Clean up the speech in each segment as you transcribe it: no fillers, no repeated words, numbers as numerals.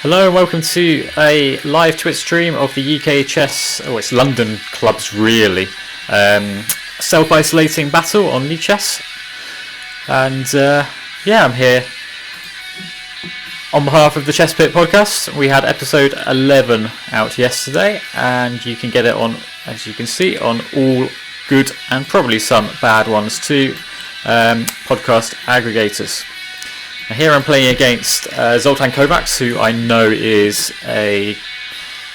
Hello and welcome to a live Twitch stream of the UK Chess, it's London Clubs really, self-isolating battle on League Chess. And I'm here on behalf of the Chess Pit podcast. We had episode 11 out yesterday and you can get it on, as you can see, on all good and probably some bad ones too, podcast aggregators. Now here I'm playing against Zoltan Kovacs, who I know is a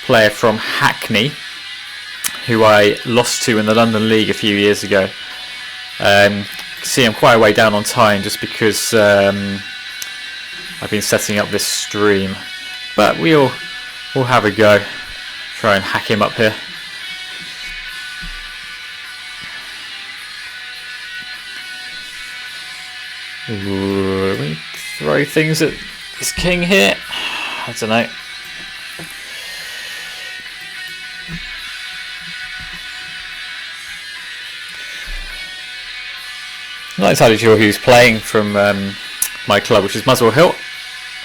player from Hackney, who I lost to in the London League a few years ago. See, I'm quite a way down on time just because I've been setting up this stream, but we'll have a go. Try and hack him up here. Ooh, we throw things at this king here. I don't know. I'm not entirely sure who's playing from my club, which is Muswell Hill.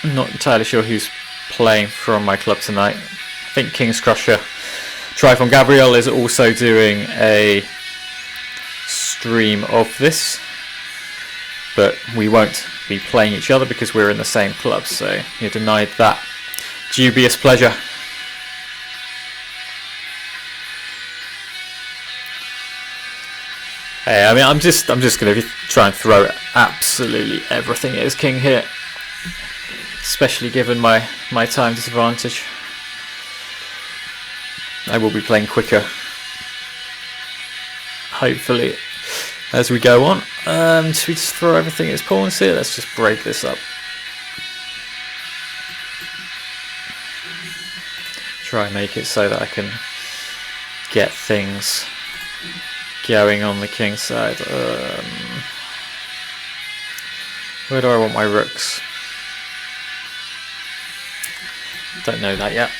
I'm not entirely sure who's playing from my club tonight. I think King's Crusher Trifon Gabriel is also doing a stream of this, but we won't be playing each other because we're in the same club, so you're denied that dubious pleasure. Hey, I mean, I'm just going to try and throw absolutely everything at his king here, especially given my time disadvantage. I will be playing quicker, hopefully, as we go on. Should we just throw everything at his pawns here? Let's just break this up. Try and make it so that I can get things going on the king side. Where do I want my rooks? Don't know that yet.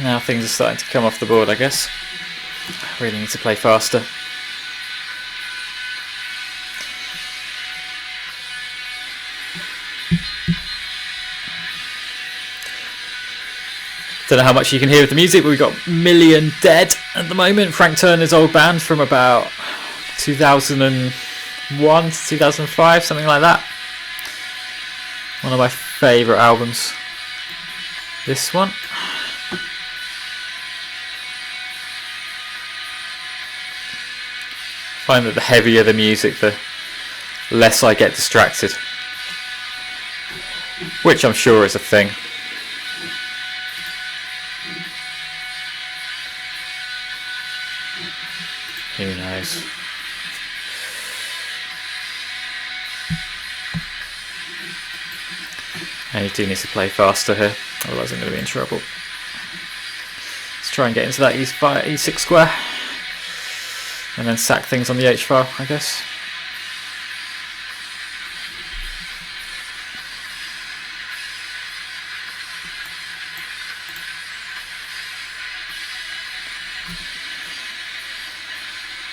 Now things are starting to come off the board, I guess. I really need to play faster. Don't know how much you can hear with the music, but we've got Million Dead at the moment. Frank Turner's old band from about 2001 to 2005, something like that. One of my favourite albums. This one. I find that the heavier the music, the less I get distracted. Which I'm sure is a thing. Who knows? And you do need to play faster here, otherwise I'm going to be in trouble. Let's try and get into that e6 square. And then sack things on the H file, I guess.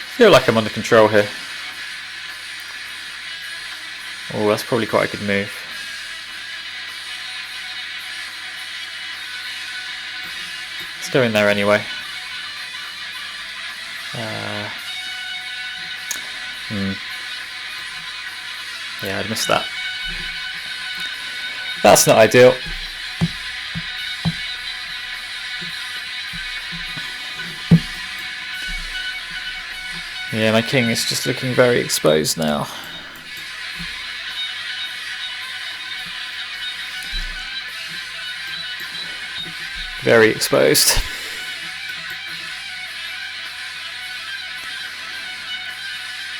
I feel like I'm under control here. Oh, that's probably quite a good move. Let's go in there anyway. Yeah, I'd missed that. That's not ideal. Yeah, my king is just looking very exposed now. Very exposed.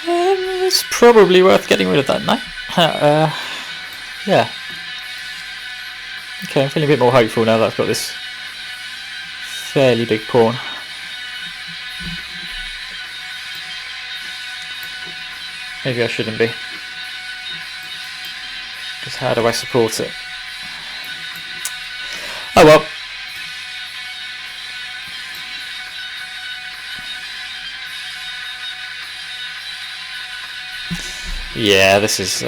It's probably worth getting rid of that, no? Yeah. Okay, I'm feeling a bit more hopeful now that I've got this fairly big pawn. Maybe I shouldn't be. How do I support it? Oh well. Yeah, this is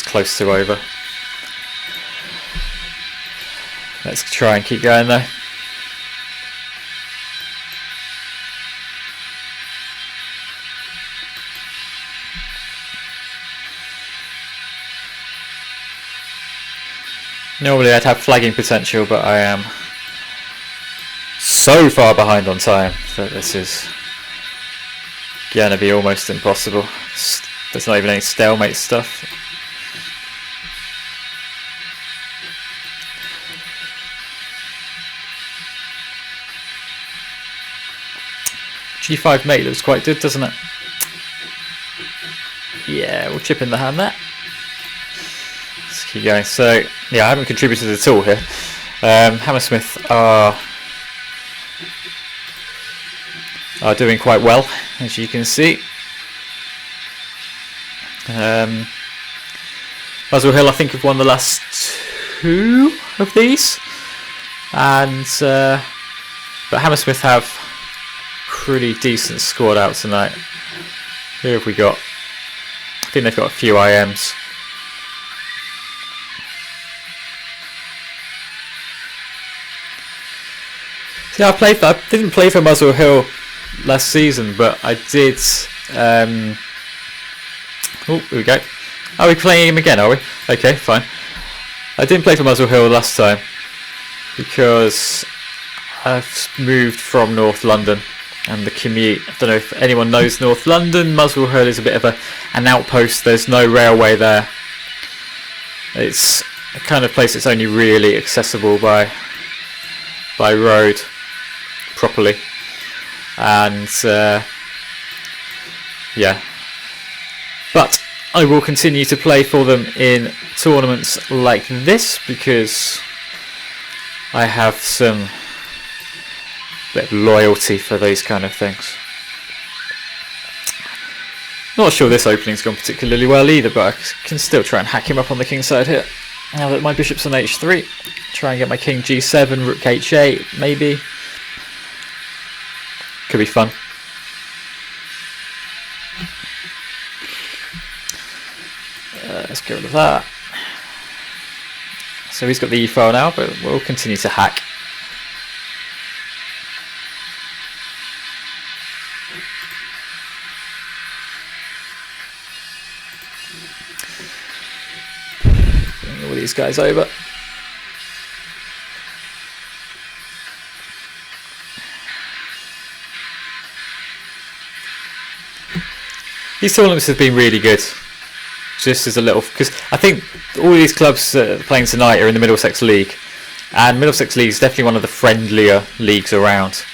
close to over. Let's try and keep going though. Normally I'd have flagging potential, but I am so far behind on time that this is going to be almost impossible. There's not even any stalemate stuff. G5 mate looks quite good, doesn't it? Yeah, we'll chip in the hand there. Let's keep going. So, yeah, I haven't contributed at all here. Hammersmith are doing quite well, as you can see. Muswell Hill, I think, have won the last 2 of these, and but Hammersmith have pretty decent squad out tonight. Who have we got? I think they've got a few IMs. Yeah, I didn't play for Muswell Hill last season, but I did. Oh, here we go. Are we playing him again? Are we? Okay, fine. I didn't play for Muswell Hill last time because I've moved from North London, and the commute. I don't know if anyone knows North London. Muswell Hill is a bit of an outpost. There's no railway there. It's a kind of place that's only really accessible by road properly, and yeah. But I will continue to play for them in tournaments like this because I have some bit of loyalty for these kind of things. Not sure this opening's gone particularly well either, but I can still try and hack him up on the king side here. Now that my bishop's on h3, try and get my king g7, rook h8, maybe. Could be fun. Let's get rid of that. So he's got the e-file now, but we'll continue to hack. Bring all these guys over. These tournaments have been really good. Just as a little, because I think all these clubs playing tonight are in the Middlesex League, and Middlesex League is definitely one of the friendlier leagues around.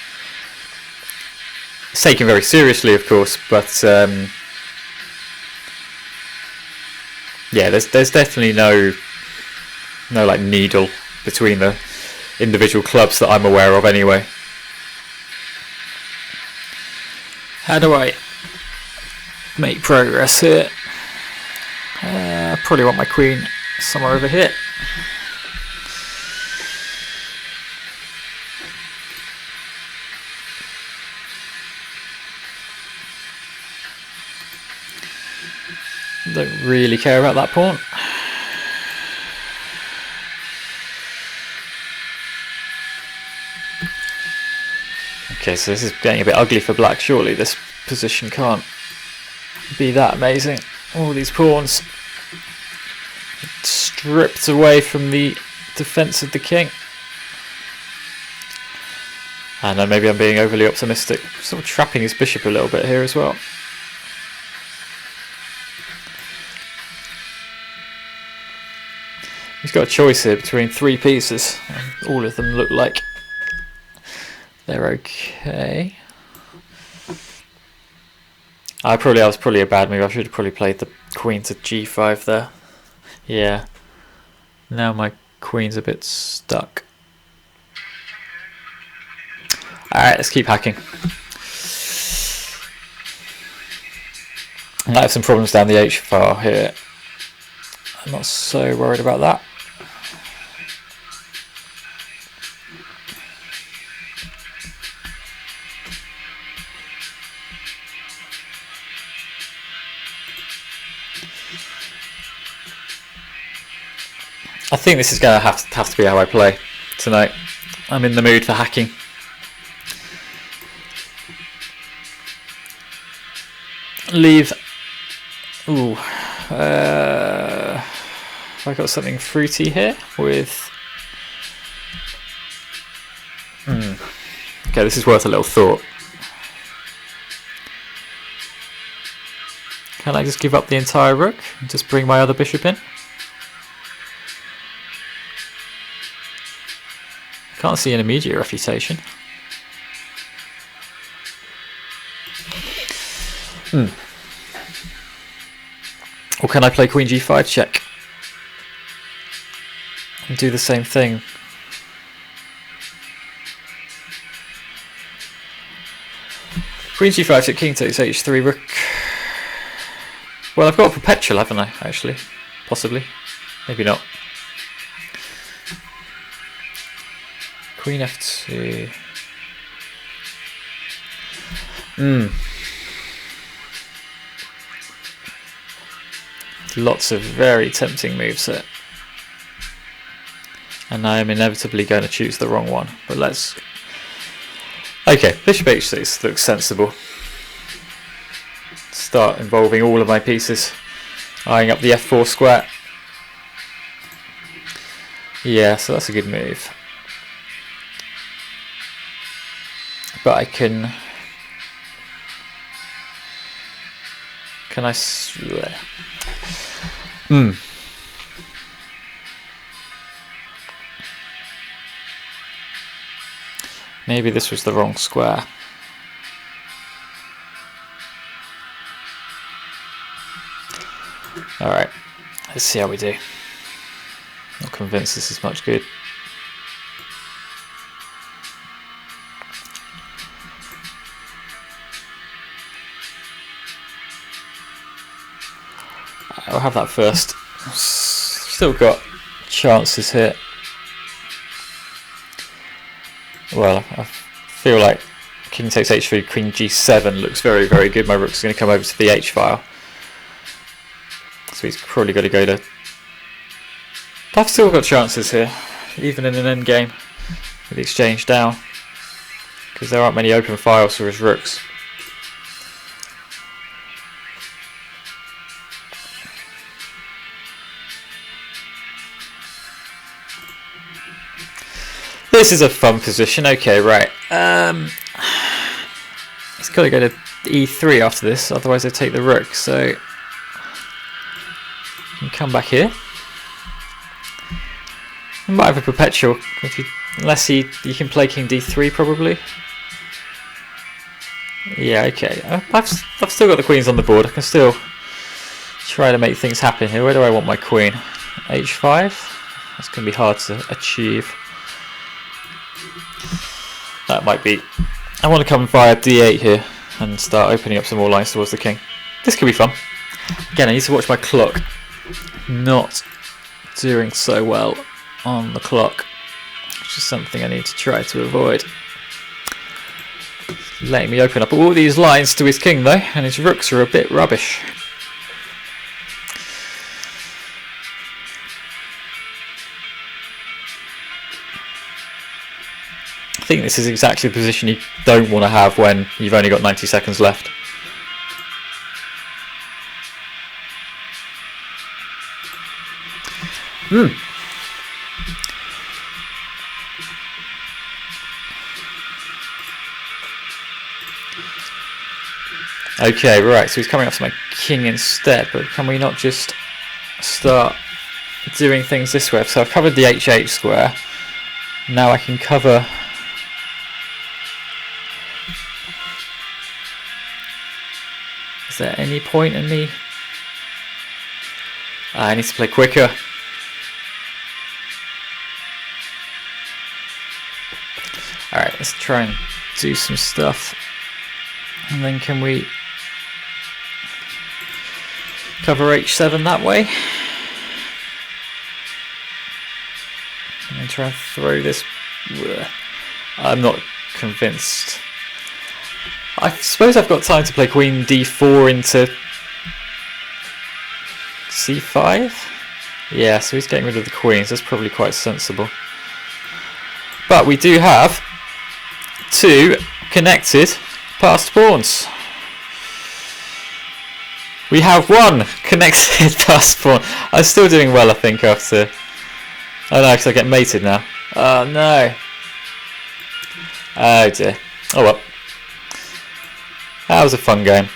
It's taken very seriously, of course, but yeah, there's definitely no like needle between the individual clubs that I'm aware of, anyway. How do I make progress here? I probably want my queen somewhere over here. Don't really care about that pawn. Okay, so this is getting a bit ugly for black. Surely this position can't be that amazing. All these pawns stripped away from the defense of the king. And then maybe I'm being overly optimistic. Sort of trapping his bishop a little bit here as well. He's got a choice here between 3 pieces, and all of them look like they're okay. I was probably a bad move. I should have probably played the queen to g5 there. Yeah. Now my queen's a bit stuck. Alright, let's keep hacking. I might have some problems down the h file here. I'm not so worried about that. I think this is going to have to be how I play tonight. I'm in the mood for hacking. Leave. Ooh. I got something fruity here with. Okay, this is worth a little thought. Can I just give up the entire rook and just bring my other bishop in? Can't see an immediate refutation. Or can I play queen g5 check and do the same thing? Queen g5 check, king takes h3, rook. Well, I've got a perpetual, haven't I, actually? Possibly. Maybe not. Queen f2. Lots of very tempting moves here. And I am inevitably going to choose the wrong one. But let's... Okay, bishop h6 looks sensible. Start involving all of my pieces. Eyeing up the f4 square. Yeah, so that's a good move. But I can... Can I... Maybe this was the wrong square. Alright, let's see how we do. Not convinced this is much good. I'll have that first. Still got chances here. Well, I feel like king takes h3, queen g7 looks very, very good. My rook's going to come over to the h file. So he's probably got to go to... I've still got chances here, even in an endgame with the exchange down. Because there aren't many open files for his rooks. This is a fun position. Okay, right. He's got to go to e3 after this, otherwise they take the rook. So you can come back here. You might have a perpetual, unless you can play king d3 probably. Yeah, okay. I've still got the queens on the board. I can still try to make things happen here. Where do I want my queen? h5. That's going to be hard to achieve. That might be... I want to come via d8 here and start opening up some more lines towards the king. This could be fun. Again, I need to watch my clock. Not doing so well on the clock, which is something I need to try to avoid. Letting me open up all these lines to his king though, and his rooks are a bit rubbish. I think this is exactly the position you don't want to have when you've only got 90 seconds left. Okay, right, so he's coming up to my king instead, but can we not just start doing things this way? So I've covered the h8 square. Now I can cover... Is there any point in me? I need to play quicker. Alright, let's try and do some stuff. And then can we cover h7 that way? try and throw this. I'm not convinced. I suppose I've got time to play queen d4 into c5. Yeah, so he's getting rid of the queens. That's probably quite sensible. But we do have 2 connected passed pawns. We have 1 connected passed pawn. I'm still doing well, I think, after... Oh no, because I get mated now. Oh no. Oh dear. Oh well. That was a fun game.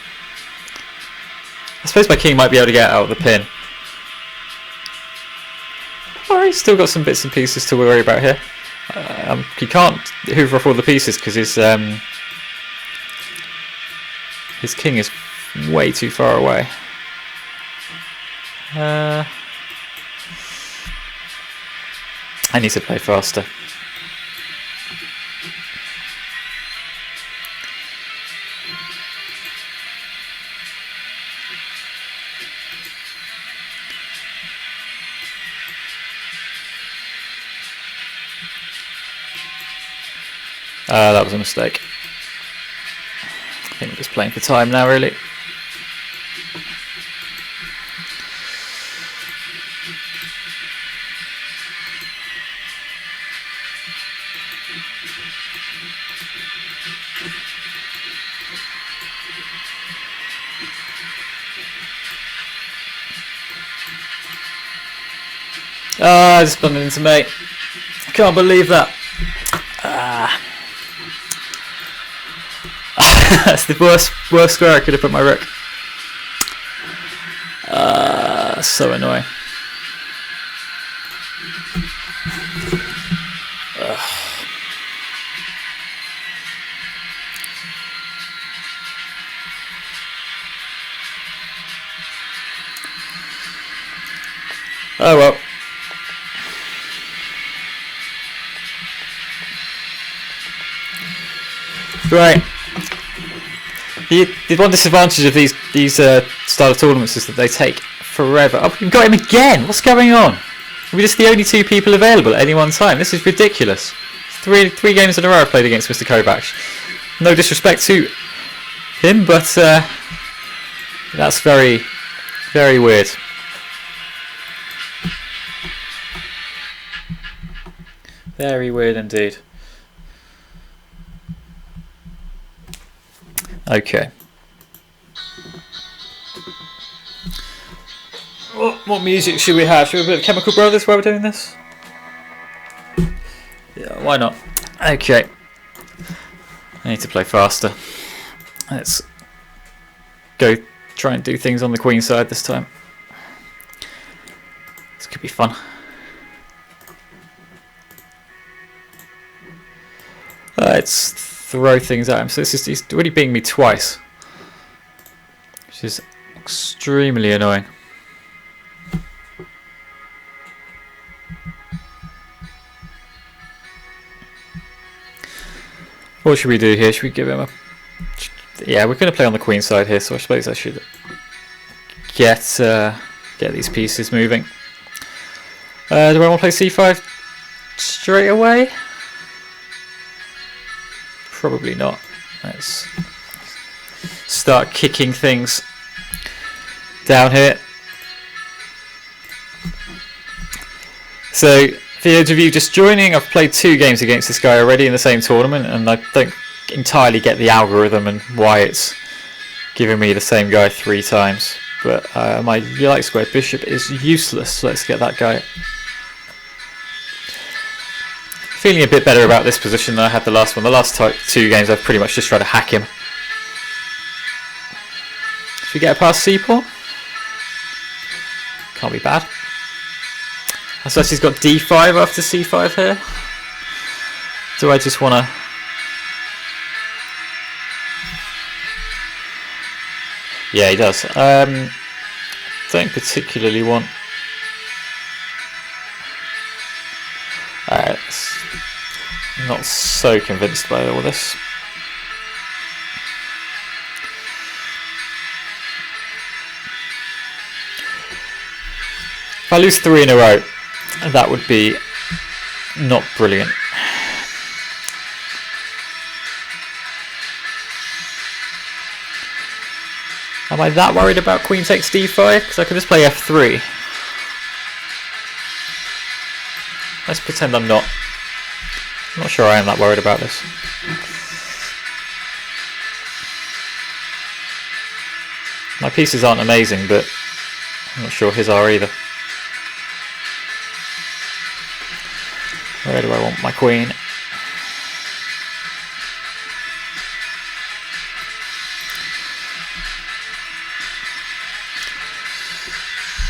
I suppose my king might be able to get out of the pin. Alright, still got some bits and pieces to worry about here. He can't hoover off all the pieces because his king is way too far away. I need to play faster. That was a mistake. I think we're just playing for time now, really. I just bumped into mate. I can't believe that. That's the worst square I could have put my rook. So annoying. Oh well. Right. The one disadvantage of these style of tournaments is that they take forever. Oh, we've got him again! What's going on? We're just the only 2 people available at any one time. This is ridiculous. Three games in a row I've played against Mr. Kovacs. No disrespect to him, but that's very, very weird. Very weird indeed. Okay. What music should we have? Should we put Chemical Brothers while we're doing this? Yeah, why not? Okay. I need to play faster. Let's go try and do things on the queen side this time. This could be fun. Let's throw things at him. So he's already beating me twice, which is extremely annoying. What should we do here? Should we give him a... Yeah, we're going to play on the queen side here, so I suppose I should get these pieces moving. Do I want to play c5 straight away? Probably not. Let's start kicking things down here. So, for those of you just joining, I've played 2 games against this guy already in the same tournament, and I don't entirely get the algorithm and why it's giving me the same guy 3 times. But my light square bishop is useless, so let's get that guy. Feeling a bit better about this position than I had the last one. The last 2 games I've pretty much just tried to hack him. Should we get a past c-pawn? Can't be bad. I suppose he's got d5 after c5 here. Do I just want to... Yeah, he does. Don't particularly want... Alright, not so convinced by all this. If I lose 3 in a row, that would be not brilliant. Am I that worried about queen takes d5? Because I could just play f3. Let's pretend I'm not. I'm not sure I am that worried about this. My pieces aren't amazing, but I'm not sure his are either. Where do I want my queen?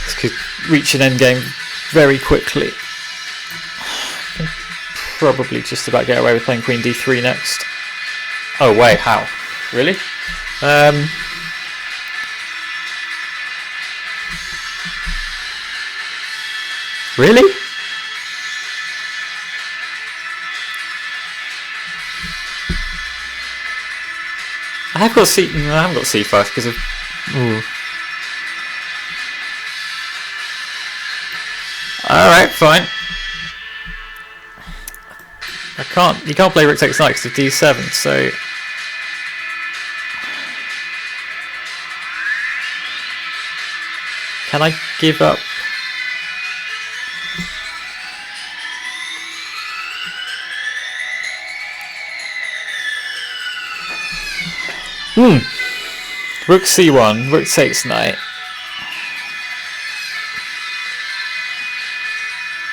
This could reach an endgame very quickly. I can probably just about get away with playing queen d3 next. Oh wait, how? Really? Really? I have got no, I haven't got c5 because of. Ooh. All right, fine. I can't. You can't play rook takes knight because of d7. So. Can I give up? Rook c1, rook takes knight.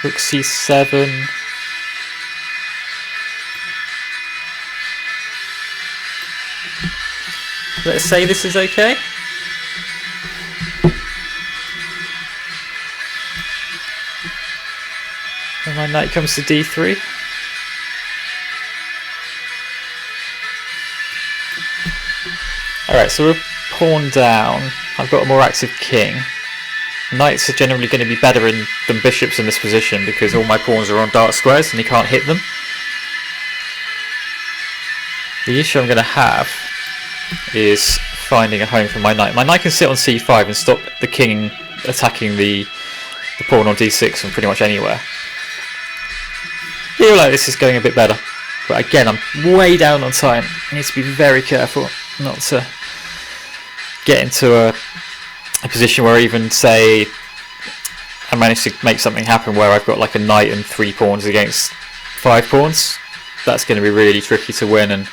Rook c7. Let's say this is okay. And my knight comes to d3. Alright, so we're pawn down. I've got a more active king. Knights are generally going to be better than bishops in this position because all my pawns are on dark squares and he can't hit them. The issue I'm going to have is finding a home for my knight. My knight can sit on c5 and stop the king attacking the pawn on d6 from pretty much anywhere. I feel like this is going a bit better. But again, I'm way down on time. I need to be very careful not to get into a position where even, say, I manage to make something happen where I've got like a knight and 3 pawns against 5 pawns. That's going to be really tricky to win and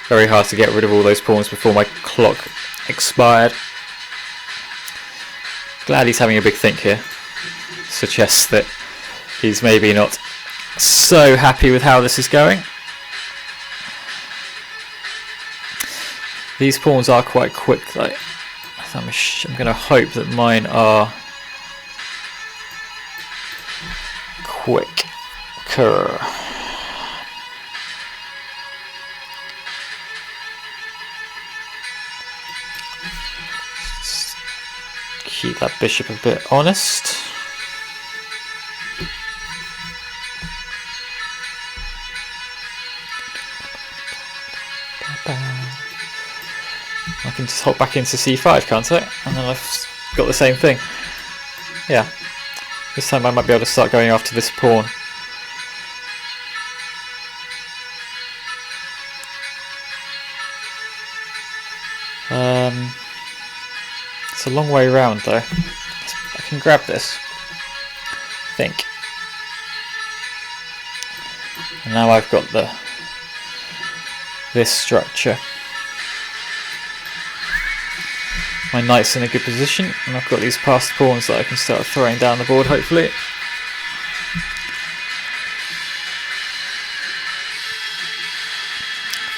very hard to get rid of all those pawns before my clock expired. Glad he's having a big think here. Suggests that he's maybe not so happy with how this is going. These pawns are quite quick though. I'm going to hope that mine are quicker. Just keep that bishop a bit honest. I can just hop back into c5, can't I? And then I've got the same thing. Yeah. This time I might be able to start going after this pawn. It's a long way around though. I can grab this. I think. And now I've got this structure. My knight's in a good position, and I've got these passed pawns that I can start throwing down the board, hopefully.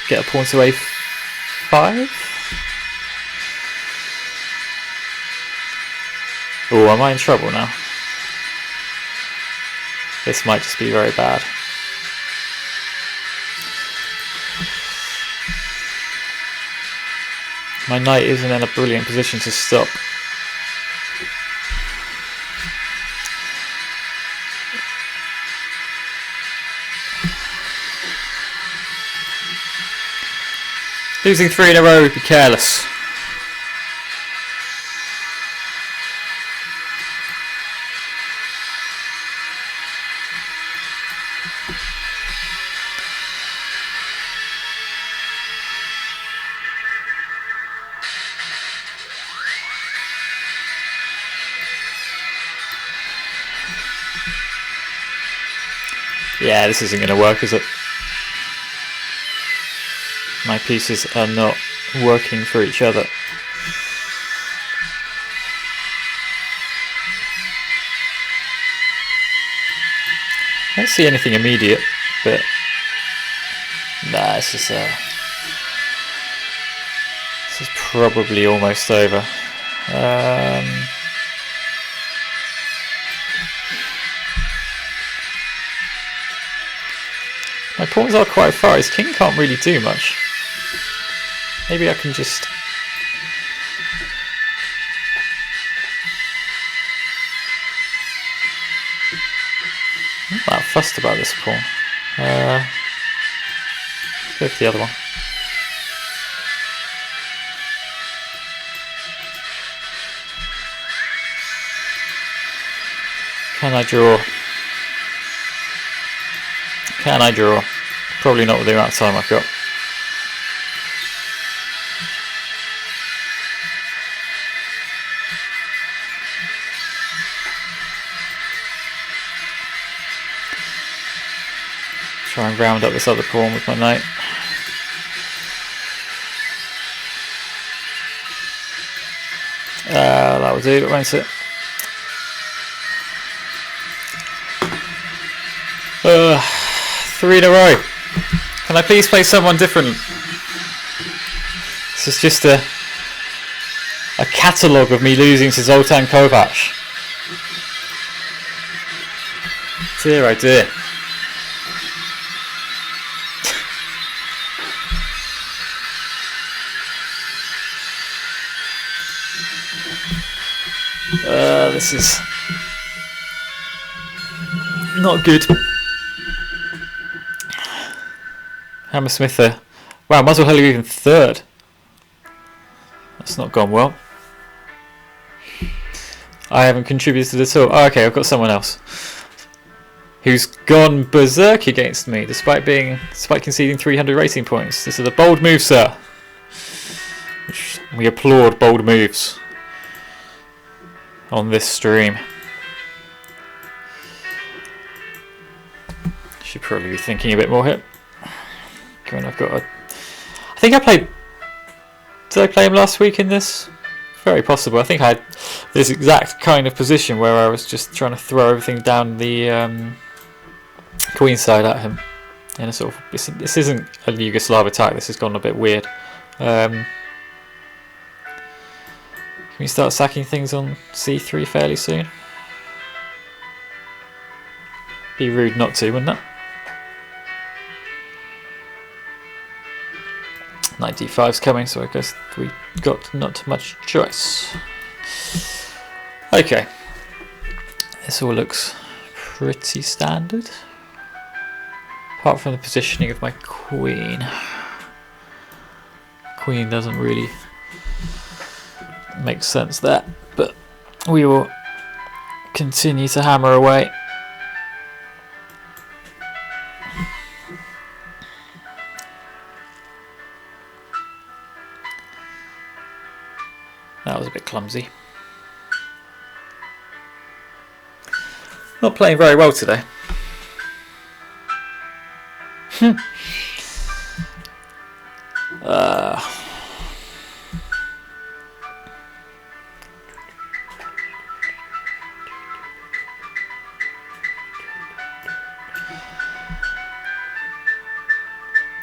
Get a pawn to a5. Oh, am I in trouble now? This might just be very bad. My knight isn't in a brilliant position to stop. Losing 3 in a row, be careless. Yeah, this isn't going to work, is it? My pieces are not working for each other. I don't see anything immediate, but nah, this is probably almost over. My pawns are quite far. His king can't really do much. Maybe I can just... I'm not that fussed about this pawn. Let's go for the other one. Can I draw? Can I draw? Probably not with the amount of time I've got. Try and round up this other pawn with my knight. That will do, won't it? Three in a row. Can I please play someone different? This is just a catalogue of me losing to Zoltan Kovac. Dear oh dear. This is not good. Hammersmith there. Wow, Muzzlehelly even third. That's not gone well. I haven't contributed at all. Oh, okay, I've got someone else who's gone berserk against me despite conceding 300 rating points. This is a bold move, sir. We applaud bold moves on this stream. Should probably be thinking a bit more here. Given I've got I think I played... Did I play him last week in this? Very possible. I think I had this exact kind of position where I was just trying to throw everything down the queen side at him. In a sort of... This isn't a Yugoslav attack. This has gone a bit weird. Can we start sacking things on c3 fairly soon? Be rude not to, wouldn't it? Knight d5's coming, so I guess we got not much choice. Okay. This all looks pretty standard. Apart from the positioning of my queen. Queen doesn't really make sense there, but we will continue to hammer away. That was a bit clumsy. Not playing very well today.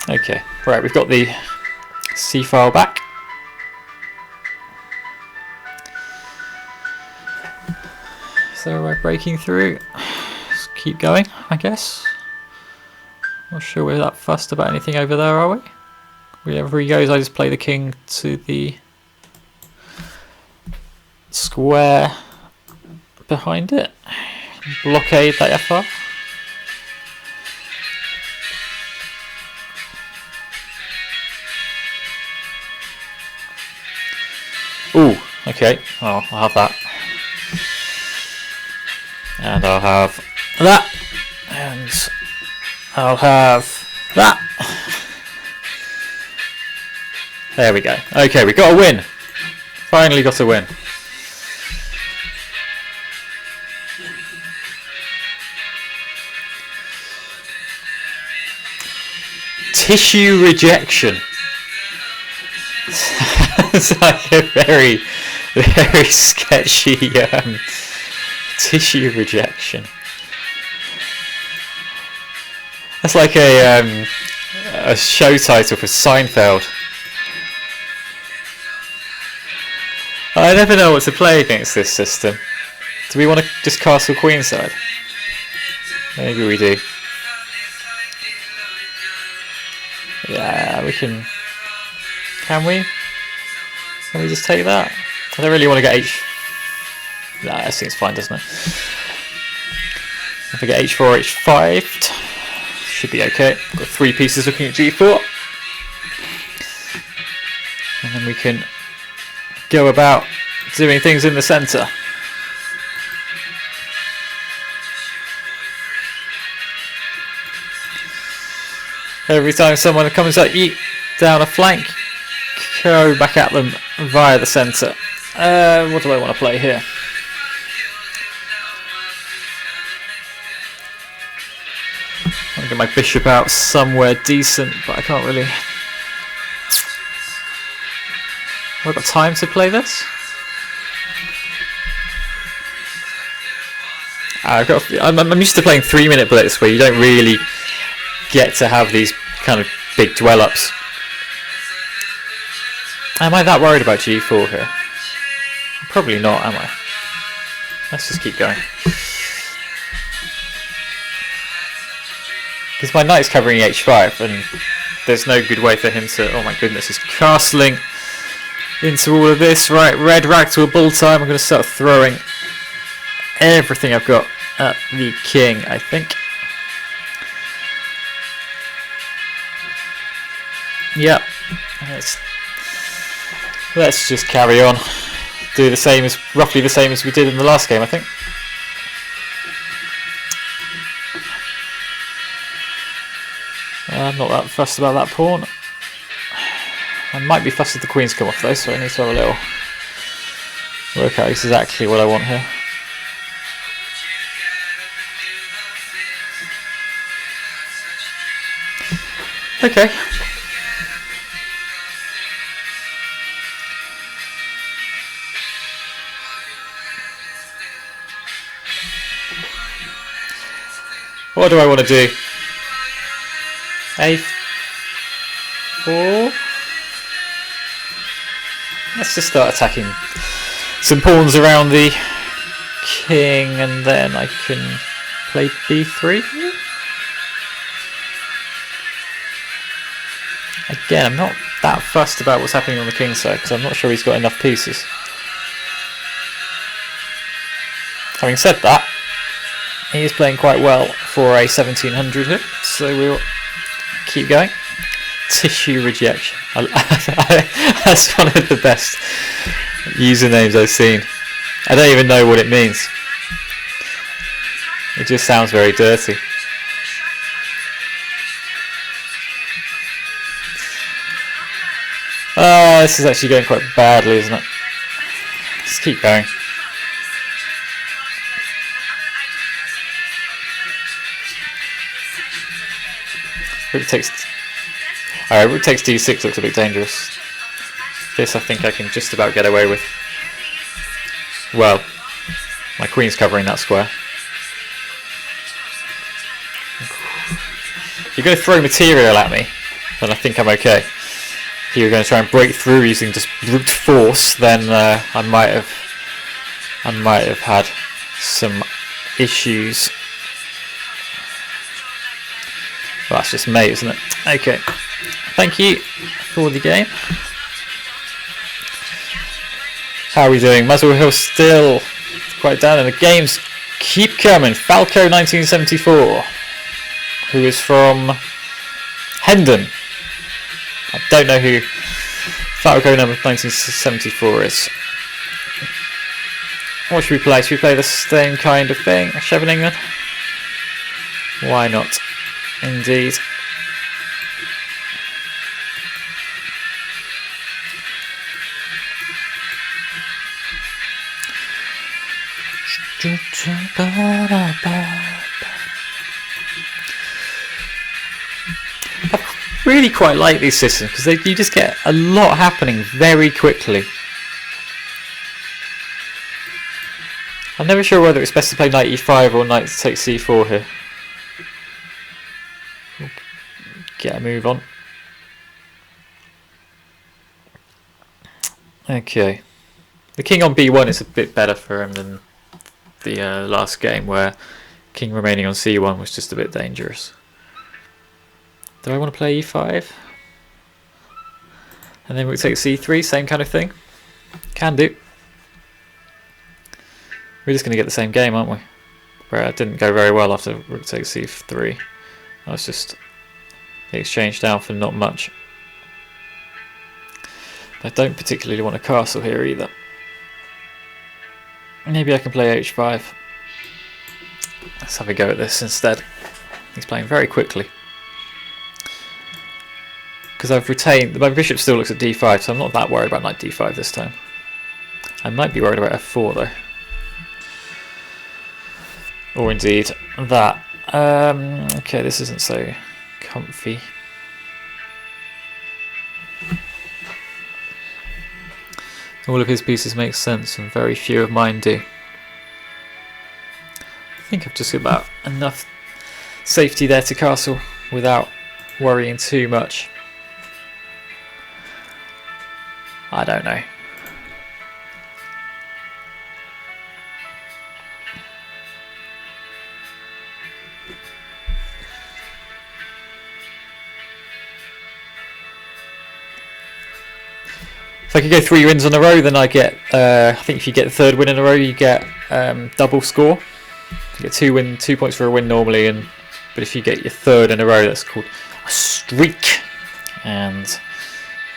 Okay, right, we've got the C file back. So we're breaking through. Let's keep going, I guess. Not sure we're that fussed about anything over there, are we? Wherever he goes, I just play the king to the square behind it. Blockade that FR. Ooh, okay. Oh, I'll have that. And I'll have that. And I'll have that. There we go. Okay, we got a win. Finally got a win. tissue rejection. It's like a very, very sketchy tissue rejection. That's like a show title for Seinfeld. I never know what to play against this system. Do we want to just castle queenside? Maybe we do. Yeah, we can. Can we? Can we just take that? I don't really want to get H. Nah, that seems fine, doesn't it? If I get H4, H5, should be okay. Got 3 pieces looking at G4, and then we can go about doing things in the centre. Every time someone comes at you down a flank, go back at them via the centre. What do I want to play here? I'll get my bishop out somewhere decent, but I can't really. Have I got time to play this? I'm used to playing 3-minute blitz where you don't really get to have these kind of big dwell-ups. Am I that worried about G4 here? Probably not, am I? Let's just keep going. Because my knight's covering H5 and there's no good way for him to... Oh my goodness, he's castling into all of this. Right, red rag to a bull time. I'm going to start throwing everything I've got at the king, I think. Yep. Let's just carry on. Do the same as roughly the same as we did in the last game, I think. I'm not that fussed about that pawn. I might be fussed if the queens come off though, so I need to have a little work out exactly what I want here. Okay. What do I want to do? A4? Let's just start attacking some pawns around the king and then I can play B3. Again, I'm not that fussed about what's happening on the king's side because I'm not sure he's got enough pieces. Having said that, he is playing quite well for a 1700 here, so we'll keep going. Tissue rejection. That's one of the best usernames I've seen. I don't even know what it means. It just sounds very dirty. This is actually going quite badly, isn't it? Let's keep going. Rook takes. Alright, rook takes d6 looks a bit dangerous. This I think I can just about get away with. Well, my queen's covering that square. If you're going to throw material at me, then I think I'm okay. If you're going to try and break through using just brute force, then I might have had some issues. Well, that's just mate, isn't it? Okay. Thank you for the game. How are we doing? Muswell Hill still quite down, and the games keep coming. Falco 1974, who is from Hendon. I don't know who Falco number 1974 is. What should we play? Should we play the same kind of thing? Scheveningen? Why not? Indeed. really quite like these systems because you just get a lot happening very quickly. I'm never sure whether it's best to play knight e5 or knight to take c4 here. Get a move on. Okay. The king on b1 is a bit better for him than the last game where king remaining on c1 was just a bit dangerous. Do I want to play e5? And then we take c3, same kind of thing? Can do. We're just going to get the same game, aren't we? Where it didn't go very well after rook takes c3. That was just the exchange down for not much. I don't particularly want a castle here either. Maybe I can play h5. Let's have a go at this instead. He's playing very quickly. Because I've retained... My bishop still looks at d5, so I'm not that worried about knight d5 this time. I might be worried about f4 though. Or indeed that. Okay, this isn't so comfy. All of his pieces make sense and very few of mine do. I think I've just got about enough safety there to castle without worrying too much. I don't know. If I could go 3 wins in a row, then I get, I think if you get the 3rd win in a row, you get double score. You get 2 points for a win normally, but if you get your 3rd in a row, that's called a streak. And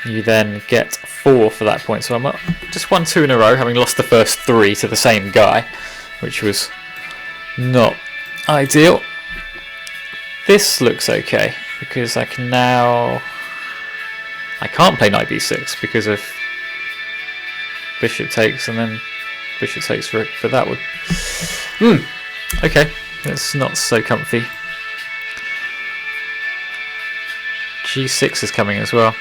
you then get 4 for that point. So I'm just won 2 in a row, having lost the first 3 to the same guy, which was not ideal. This looks okay, because I can now... I can't play knight b6 because of bishop takes and then bishop takes rook, but that would... Okay, it's not so comfy. g6 is coming as well.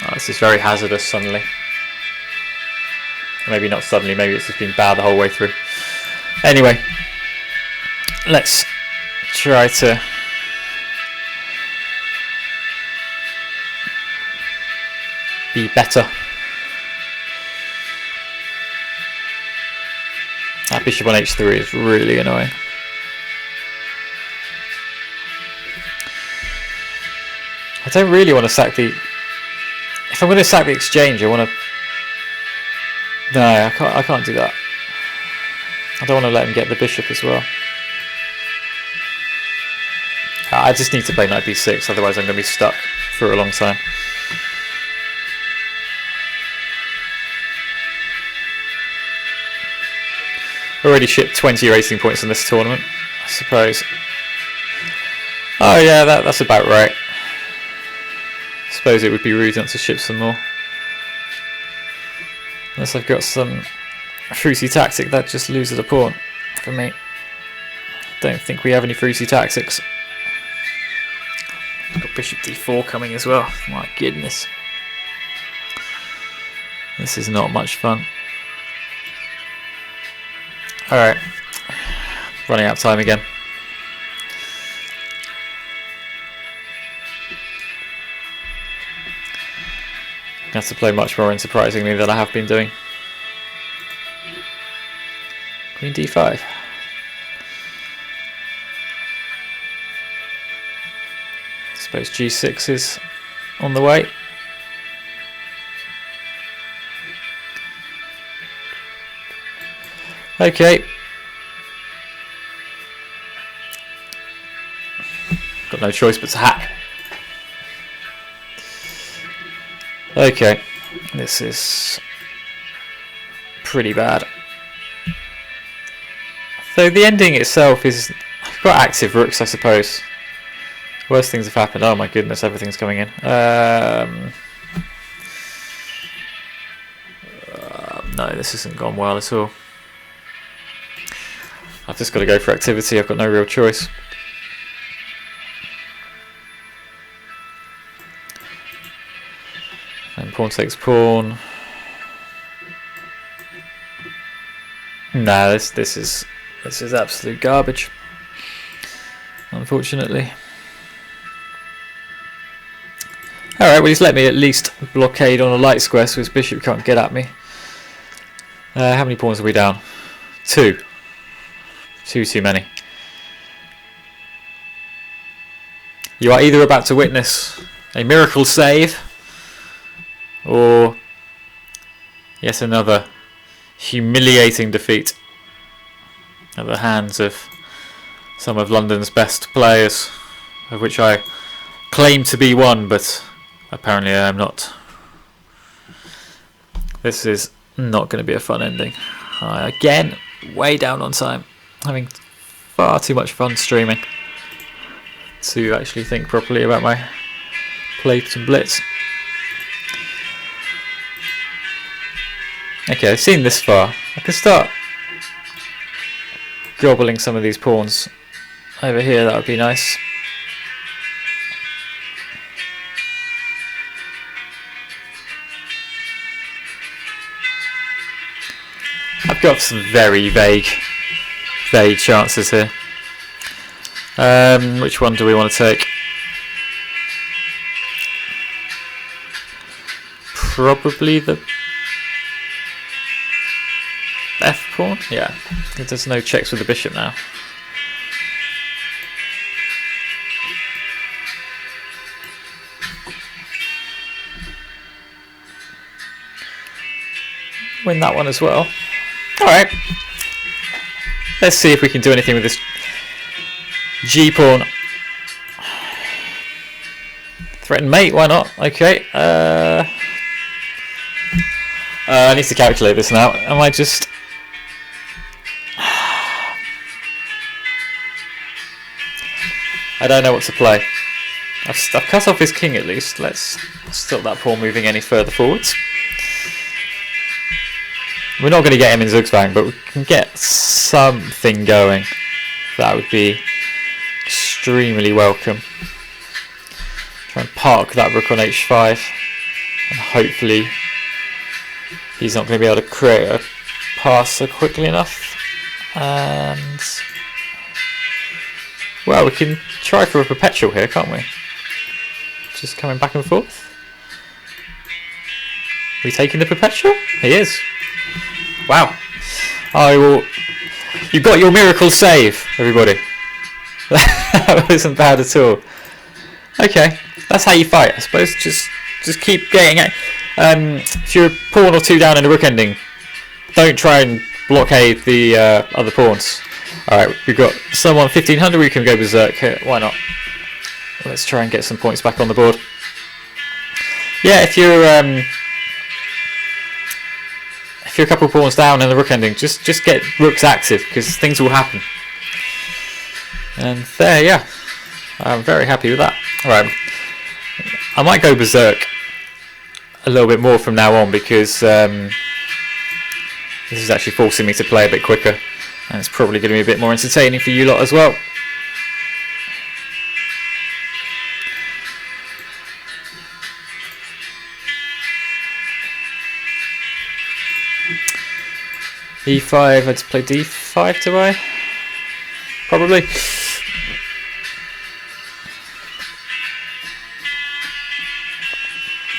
Oh, this is very hazardous suddenly. Maybe not suddenly, maybe it's just been bad the whole way through. Anyway, let's try to... be better. That bishop on h3 is really annoying. I don't really want to sack the... If I'm going to sack the exchange, I want to... No, I can't do that. I don't want to let him get the bishop as well. I just need to play knight b6, otherwise I'm going to be stuck for a long time. Already shipped 20 racing points in this tournament, I suppose. Oh yeah, that's about right. I suppose it would be rude not to ship some more. Unless I've got some fruity tactic that just loses a pawn for me. Don't think we have any fruity tactics. Got bishop d4 coming as well. My goodness. This is not much fun. Alright, running out of time again. I have to play much more unsurprisingly than I have been doing. Queen d5. I suppose g6 is on the way. Okay. Got no choice but to hack. Okay. This is pretty bad. So the ending itself is... I've got active rooks, I suppose. Worst things have happened. Oh my goodness, everything's coming in. No, this hasn't gone well at all. I've just got to go for activity, I've got no real choice. pawn takes pawn. No, this is absolute garbage, unfortunately. Alright, well he's let me at least blockade on a light square so his bishop can't get at me. How many pawns are we down? 2. Too many. You are either about to witness a miracle save or yet another humiliating defeat at the hands of some of London's best players, of which I claim to be one, but apparently I am not. This is not going to be a fun ending. Again, way down on time, having far too much fun streaming to actually think properly about my Clubs Blitz. Okay, I've seen this far. I can start gobbling some of these pawns over here, that would be nice. I've got some very vague chances here. Which one do we want to take? Probably the F pawn? Yeah, there's no checks with the bishop now. Win that one as well. Alright. Let's see if we can do anything with this G pawn. Threaten mate, why not? Okay. I need to calculate this now. Am I just... I don't know what to play. I've cut off his king at least. Let's stop that pawn moving any further forwards. We're not going to get him in Zugzwang, but we can get something going. That would be extremely welcome. Try and park that rook on h5, and hopefully he's not going to be able to create a passer quickly enough. And well, we can try for a perpetual here, can't we? Just coming back and forth. Are we taking the perpetual? He is. Wow. I will. You got your miracle save, everybody. That wasn't bad at all. Okay, that's how you fight, I suppose. Just keep getting it. If you're a pawn or two down in a rook ending, don't try and blockade the other pawns. Alright, we've got someone 1500, we can go berserk here. Why not? Let's try and get some points back on the board. Yeah, if you're a couple of pawns down in the rook ending, just get rooks active, because things will happen. And there, yeah, I'm very happy with that. Alright, I might go berserk a little bit more from now on, because this is actually forcing me to play a bit quicker, and it's probably going to be a bit more entertaining for you lot as well. E5, I had to play D5, do I? Probably.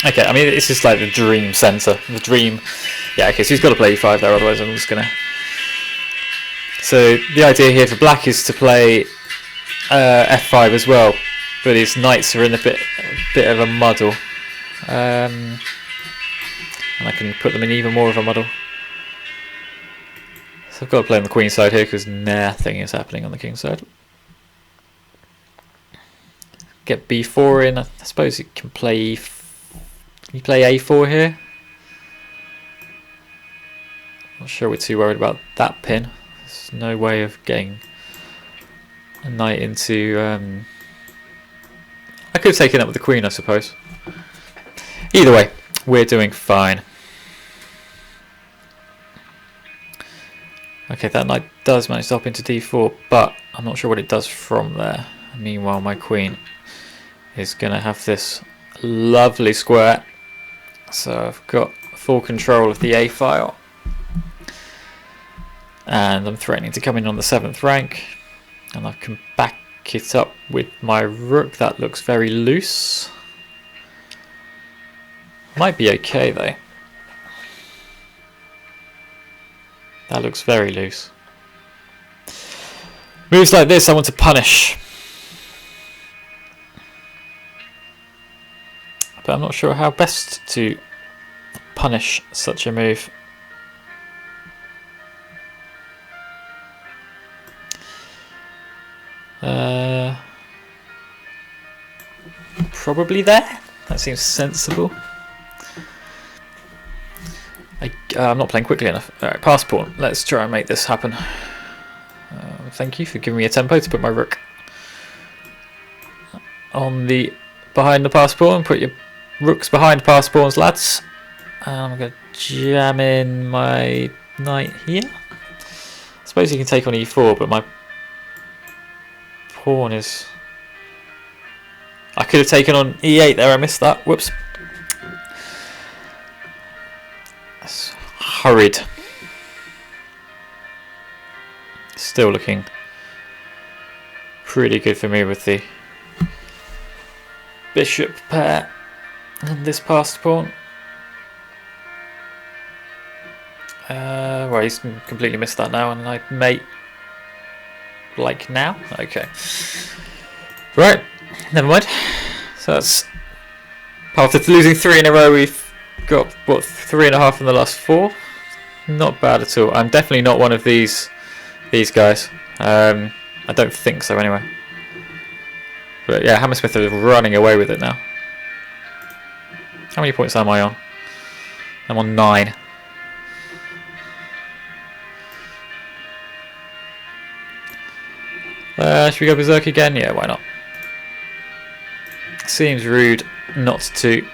Okay, I mean, this is like the dream centre. The dream. Yeah, okay, so he's got to play E5 there, otherwise I'm just going to... So the idea here for black is to play F5 as well, but his knights are in a bit of a muddle. And I can put them in even more of a muddle. So I've got to play on the queen side here because nothing is happening on the king side. Get b4 in. I suppose you can play Can you play a4 here? Not sure we're too worried about that pin. There's no way of getting a knight into... I could have taken that with the queen, I suppose. Either way, we're doing fine. Okay, that knight does manage to hop into d4, but I'm not sure what it does from there. Meanwhile, my queen is going to have this lovely square So I've got full control of the A file. And I'm threatening to come in on the 7th rank. And I can back it up with my rook. That looks very loose. Might be okay though. That looks very loose. Moves like this I want to punish. But I'm not sure how best to punish such a move. Probably there. That seems sensible. I'm not playing quickly enough. Alright, passport. Let's try and make this happen. Thank you for giving me a tempo to put my rook on the behind the passport and put your rooks behind passports, lads. I'm going to jam in my knight here. I suppose you can take on e4, but my pawn is... I could have taken on e8 there, I missed that. Whoops. That's hurried. Still looking pretty good for me with the bishop pair and this passed pawn. Well, he's completely missed that now, and I mate like now. Okay. Right. Never mind. So that's after losing 3 in a row, we've got what 3.5 in the last 4. Not bad at all. I'm definitely not one of these guys. I don't think so anyway. But yeah, Hammersmith are running away with it now. How many points am I on? I'm on 9. Should we go berserk again? Yeah, why not? Seems rude not to.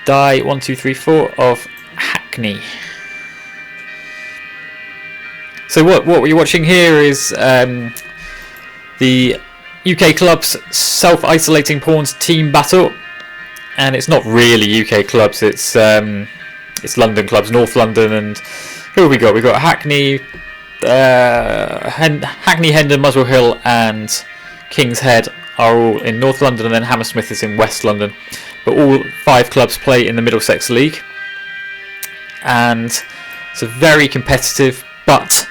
Die 1, 2, 3, 4 of Hackney. So what we're watching here is the UK clubs self-isolating pawns team battle, and it's not really UK clubs. It's London clubs, North London, and who have we got? We've got Hackney, Hackney, Hendon, Muswell Hill, and King's Head are all in North London, and then Hammersmith is in West London. But all 5 clubs play in the Middlesex League, and it's a very competitive, but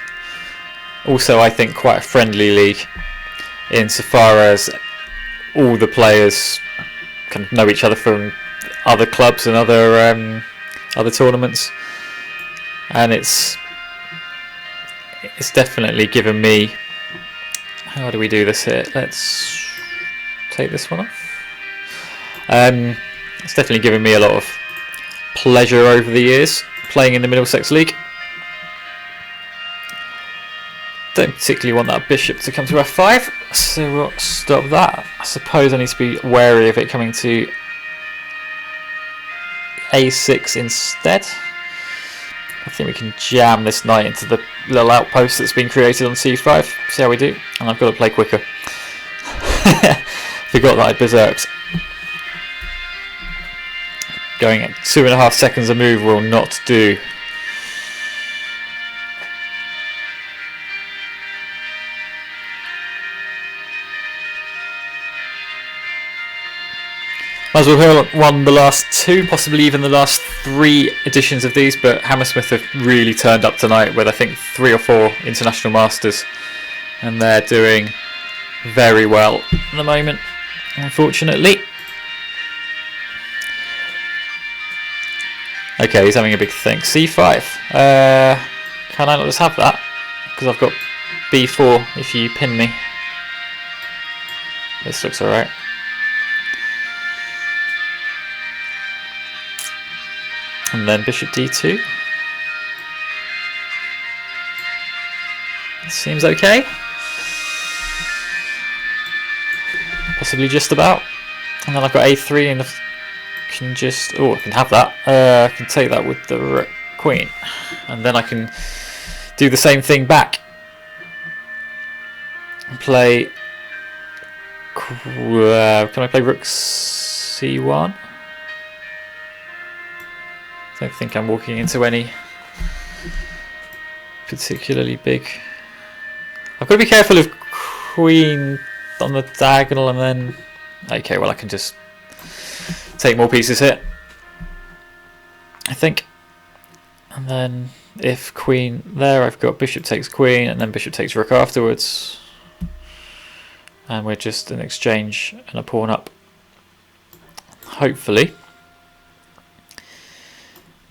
also I think quite a friendly league, insofar as all the players kind of know each other from other clubs and other tournaments, and it's definitely given me. How do we do this here? Let's take this one off. It's definitely given me a lot of pleasure over the years playing in the Middlesex League. Don't particularly want that bishop to come to f5, so we'll stop that. I suppose I need to be wary of it coming to a6 instead. I think we can jam this knight into the little outpost that's been created on c5. See how we do. And I've got to play quicker. Forgot that I berserked. Going at 2.5 seconds a move will not do. Muswell Hill won the last 2, possibly even the last 3 editions of these, but Hammersmith have really turned up tonight with I think 3 or 4 international masters, and they're doing very well at the moment, unfortunately. Okay, he's having a big think. c5. Can I not just have that? Because I've got b4 if you pin me. This looks alright. And then bishop d2. Seems okay. Possibly just about. And then I've got a3 and can just... Oh, I can have that. I can take that with the queen. And then I can do the same thing back. And play Can I play rook c1? Don't think I'm walking into any particularly big. I've got to be careful of queen on the diagonal, and then okay, well I can just take more pieces here, I think. And then if queen there, I've got bishop takes queen, and then bishop takes rook afterwards, and we're just an exchange and a pawn up. Hopefully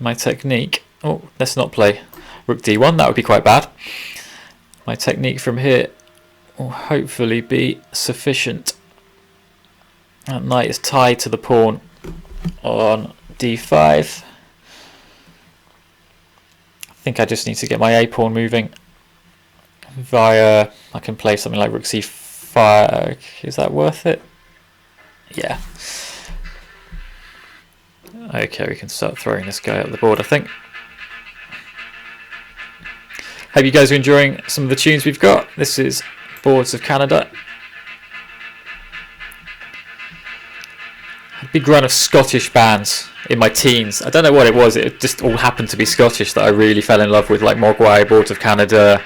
my technique, oh, let's not play rook d1, that would be quite bad. My technique from here will hopefully be sufficient. That knight is tied to the pawn on d5. I think I just need to get my a pawn moving via, I can play something like rook c5. Is that worth it? Yeah. Okay, we can start throwing this guy up the board, I think. Hope you guys are enjoying some of the tunes we've got. This is Boards of Canada. A big run of Scottish bands in my teens. I don't know what it was, it just all happened to be Scottish that I really fell in love with, like Mogwai, Boards of Canada,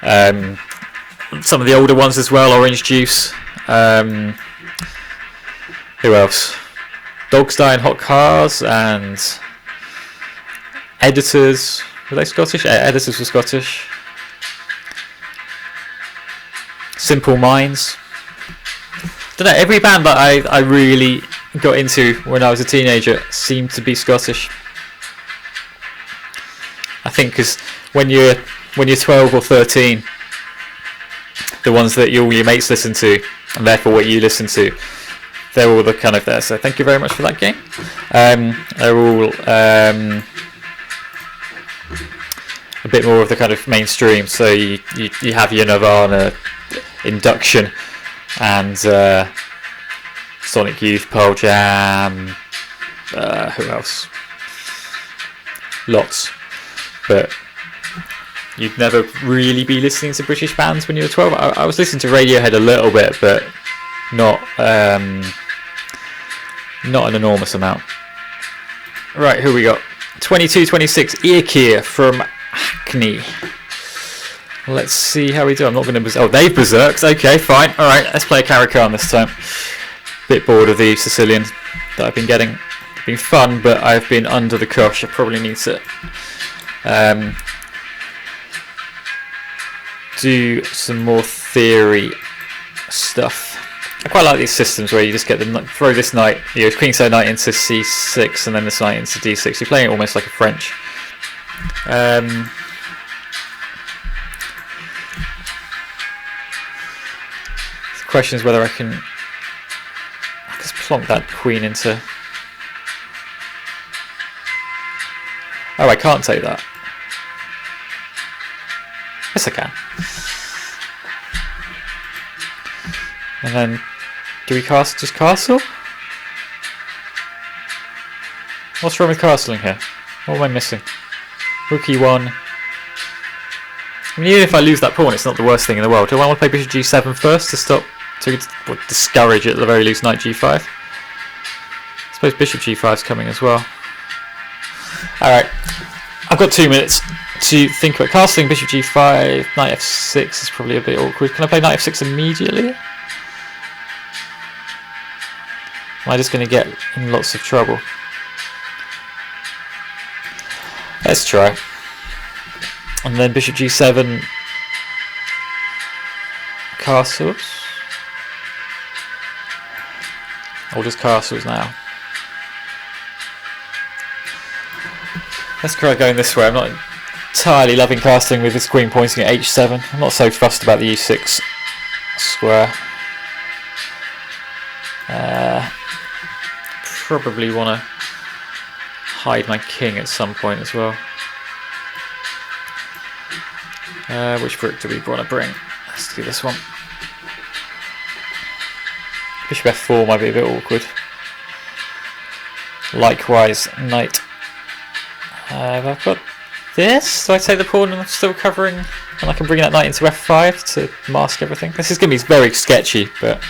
some of the older ones as well, Orange Juice. Who else? Dogs Die in Hot Cars and Editors. Were they Scottish? Editors were Scottish. Simple Minds. Don't know, every band that I really got into when I was a teenager seemed to be Scottish. I think because when you're 12 or 13, the ones that all your mates listen to, and therefore what you listen to, they're all the kind of there. So thank you very much for that game. They're all a bit more of the kind of mainstream. So you have your Nirvana, Induction, and Sonic Youth, Pearl Jam. Who else? Lots. But you'd never really be listening to British bands when you were 12. I was listening to Radiohead a little bit, but not an enormous amount. Right, who we got? 22-26, Earkeer from Hackney. Let's see how we do. I'm not going to... Oh, they've berserked. Okay, fine. Alright, let's play a Caracan this time. Bit bored of the Sicilian that I've been getting. It's been fun, but I've been under the cosh. I probably need to do some more theory stuff. I quite like these systems where you just get the throw this knight, you know, queen side knight into c6 and then this knight into d6. You're playing it almost like a French. The question is whether I can just plonk that queen into. Oh, I can't take that. Yes, I can. And then, do we just castle? What's wrong with castling here? What am I missing? Rook e1. I mean, even if I lose that pawn, it's not the worst thing in the world. Do I want to play bishop g7 first to stop, to discourage at the very least knight g5? I suppose bishop g5 is coming as well. Alright, I've got 2 minutes to think about castling. Bishop g5, knight f6 is probably a bit awkward. Can I play knight f6 immediately? Am I just going to get in lots of trouble? Let's try. And then bishop g7 castles. Or just castles now. Let's try going this way. I'm not entirely loving castling with this queen pointing at h7. I'm not so fussed about the e6 square. Probably want to hide my king at some point as well. Which brick do we want to bring? Let's do this one. Bishop f4 might be a bit awkward. Likewise, knight. I've got this. Do I take the pawn and I'm still covering? And I can bring that knight into f5 to mask everything. This is going to be very sketchy, but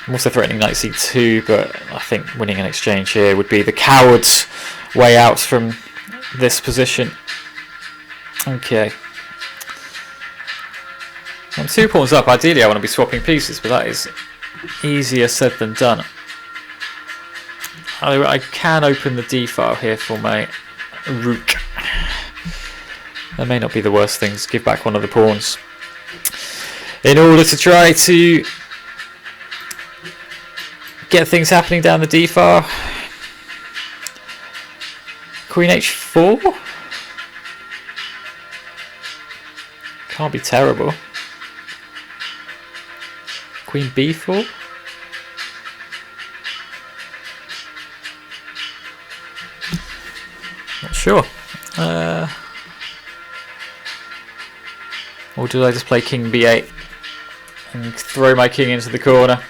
I'm also threatening knight c2, but I think winning an exchange here would be the coward's way out from this position. Okay. I'm 2 pawns up. Ideally I want to be swapping pieces, but that is easier said than done. I can open the d file here for my rook. That may not be the worst thing, to give back one of the pawns in order to try to get things happening down the d file. Queen h4 can't be terrible. Queen b4. Not sure. Or do I just play king b8 and throw my king into the corner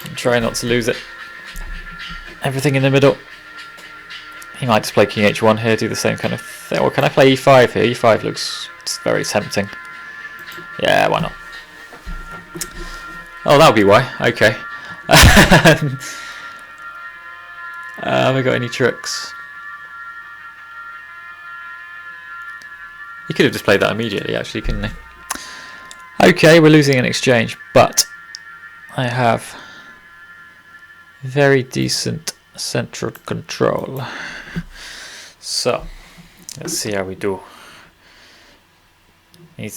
and try not to lose it? Everything in the middle. He might just play king h1 here, do the same kind of thing. Or can I play e5 here? e5 looks very tempting. Yeah, why not? Oh, that would be why. Okay. Have I got any tricks? He could have just played that immediately, actually, couldn't he? Okay, we're losing an exchange, but I have very decent central control. So, let's see how we do.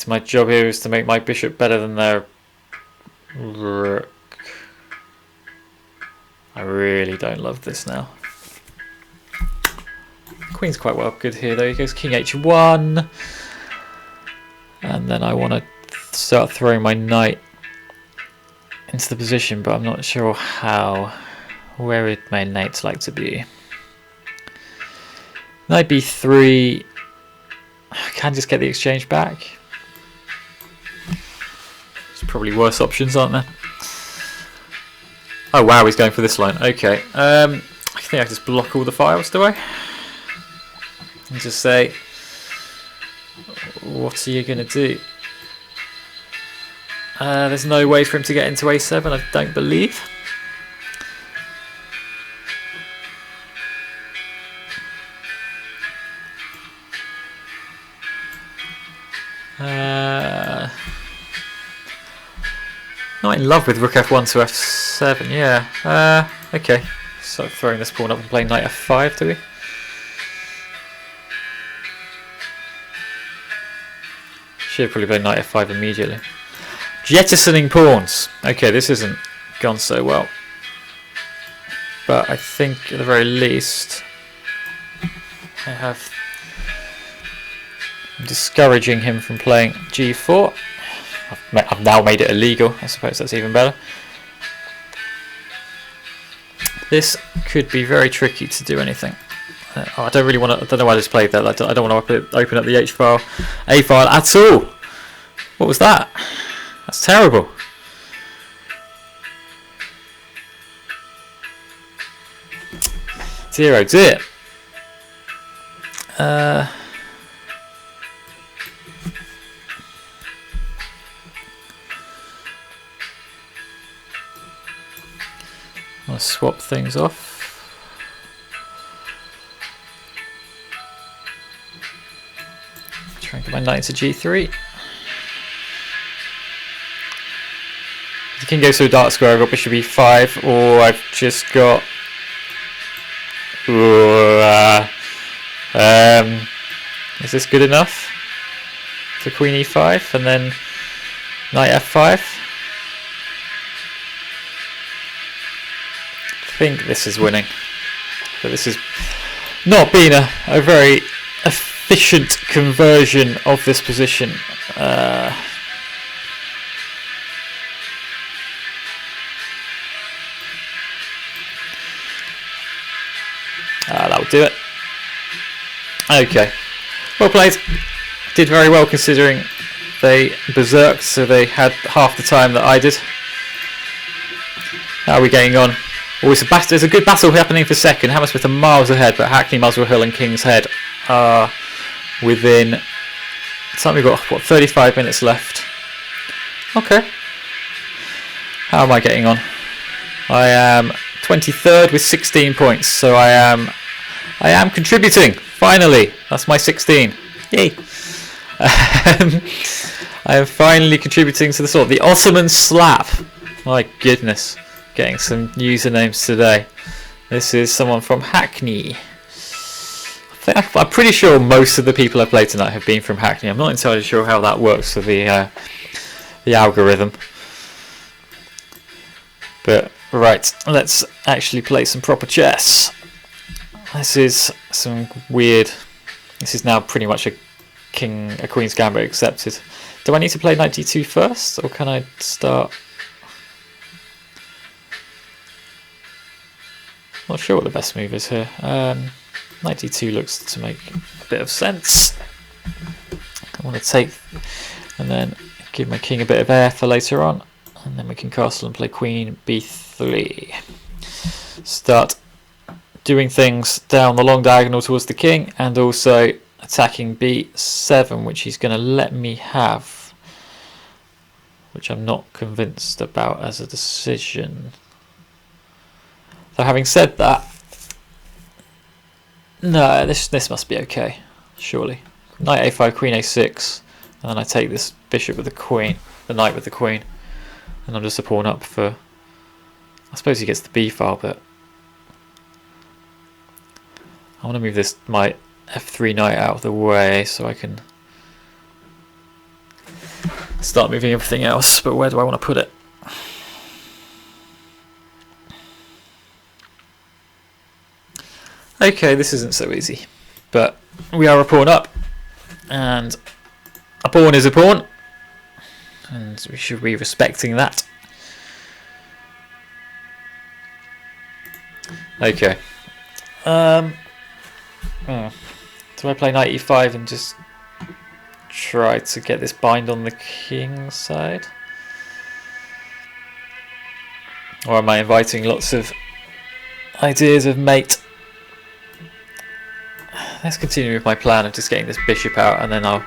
My job here is to make my bishop better than their rook. I really don't love this now. Queen's quite well good here though. He goes king h1, and then I want to start throwing my knight into the position, but I'm not sure how. Where would my knights like to be? Knight b3. I can just get the exchange back. There's probably worse options, aren't there? Oh wow, he's going for this line. Okay. I think I just block all the files, do I? And just say, what are you going to do? There's no way for him to get into a7, I don't believe. Not in love with rook f1 to f7, yeah. Okay, so throwing this pawn up and playing knight f5, do we? Should probably play knight f5 immediately. Jettisoning pawns. Okay, this isn't gone so well. But I think at the very least I'm discouraging him from playing g4. I've now made it illegal. I suppose that's even better. This could be very tricky to do anything. I don't really want to. I don't know why I just played that. I don't want to open up the A file at all. What was that? That's terrible. Dear, oh dear. I'll swap things off. Try and get my knight to g3. The king goes to a dark square. I've got bishop e5, or I've just got. Is this good enough? For queen e5 and then knight f5. I think this is winning, but this is not been a very efficient conversion of this position. That would do it. Okay, well played. Did very well considering they berserked, so they had half the time that I did. How are we getting on? Oh, there's a good battle happening for second. Hammersmith are miles ahead, but Hackney, Muswell Hill and King's Head are within. So we've got, what, 35 minutes left. Okay. How am I getting on? I am 23rd with 16 points, so I am contributing. Finally, that's my 16. Yay! I am finally contributing to the sort. The Ottoman Slap. My goodness, getting some usernames today. This is someone from Hackney. I'm pretty sure most of the people I've played tonight have been from Hackney. I'm not entirely sure how that works for the algorithm. But right, let's actually play some proper chess. This is some weird. This is now pretty much a queen's gambit accepted. Do I need to play knight d2 first, or can I start? Not sure what the best move is here. Knight d2 looks to make a bit of sense. I want to take and then give my king a bit of air for later on, and then we can castle and play queen b3. Start doing things down the long diagonal towards the king, and also attacking b7, which he's going to let me have, which I'm not convinced about as a decision. So having said that, no, this must be okay, surely. Knight a5, queen a6, and then I take this bishop with the queen, the knight with the queen, and I'm just a pawn up for. I suppose he gets the b file, but I want to move this my f3 knight out of the way so I can start moving everything else. But where do I want to put it? Okay, this isn't so easy, but we are a pawn up, and a pawn is a pawn, and we should be respecting that. Okay. Do I play knight e5 and just try to get this bind on the king side? Or am I inviting lots of ideas of mate? Let's continue with my plan of just getting this bishop out, and then I'll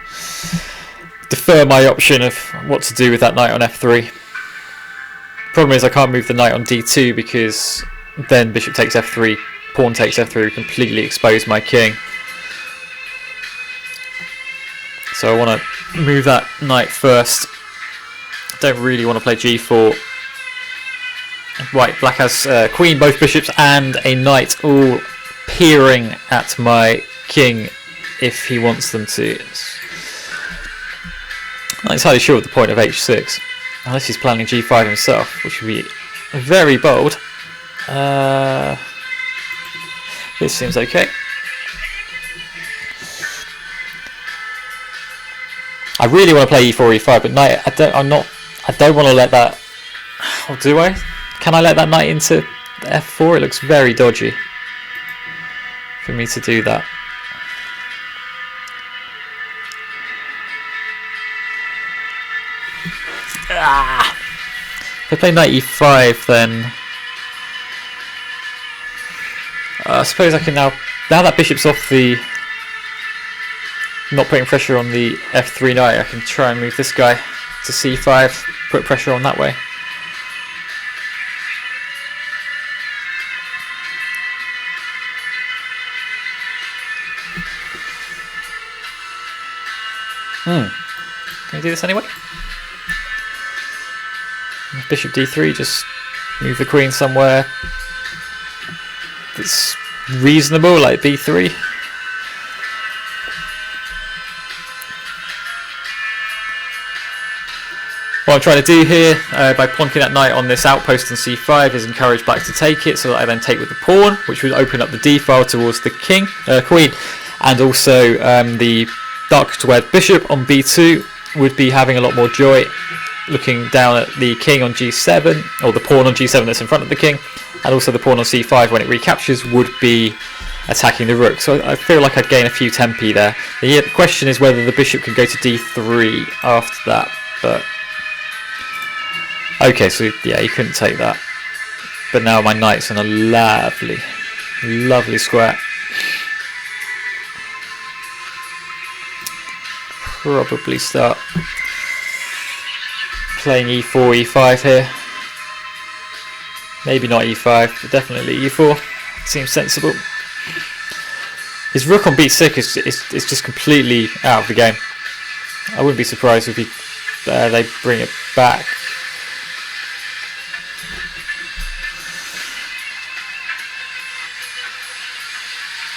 defer my option of what to do with that knight on f3. Problem is I can't move the knight on d2 because then bishop takes f3, pawn takes f3, completely expose my king. So I want to move that knight first. I don't really want to play g4. Right, black has queen, both bishops, and a knight all peering at my king if he wants them to. I'm not entirely sure what the point of h6, unless he's planning g5 himself, which would be very bold. This seems okay. I really want to play e4, e5, but knight. I don't want to let that. Or do I? Can I let that knight into f4? It looks very dodgy for me to do that. If I play knight e5, then I suppose I can now that bishop's off the, not putting pressure on the f3 knight, I can try and move this guy to c5, put pressure on that way. Can we do this anyway? Bishop d3, just move the queen somewhere that's reasonable, like b3. What I'm trying to do here, by plonking that knight on this outpost on c5, is encourage black to take it, so that I then take with the pawn, which would open up the d file towards the queen, and also the dark squared bishop on b2 would be having a lot more joy looking down at the king on g7, or the pawn on g7 that's in front of the king, and also the pawn on c5 when it recaptures would be attacking the rook. So I feel like I'd gain a few tempi there. The question is whether the bishop can go to d3 after that, but okay, so yeah, he couldn't take that. But now my knight's in a lovely, lovely square. Probably start playing e4, e5 here. Maybe not e5, but definitely e4. Seems sensible. His rook on b6 is just completely out of the game. I wouldn't be surprised if they bring it back.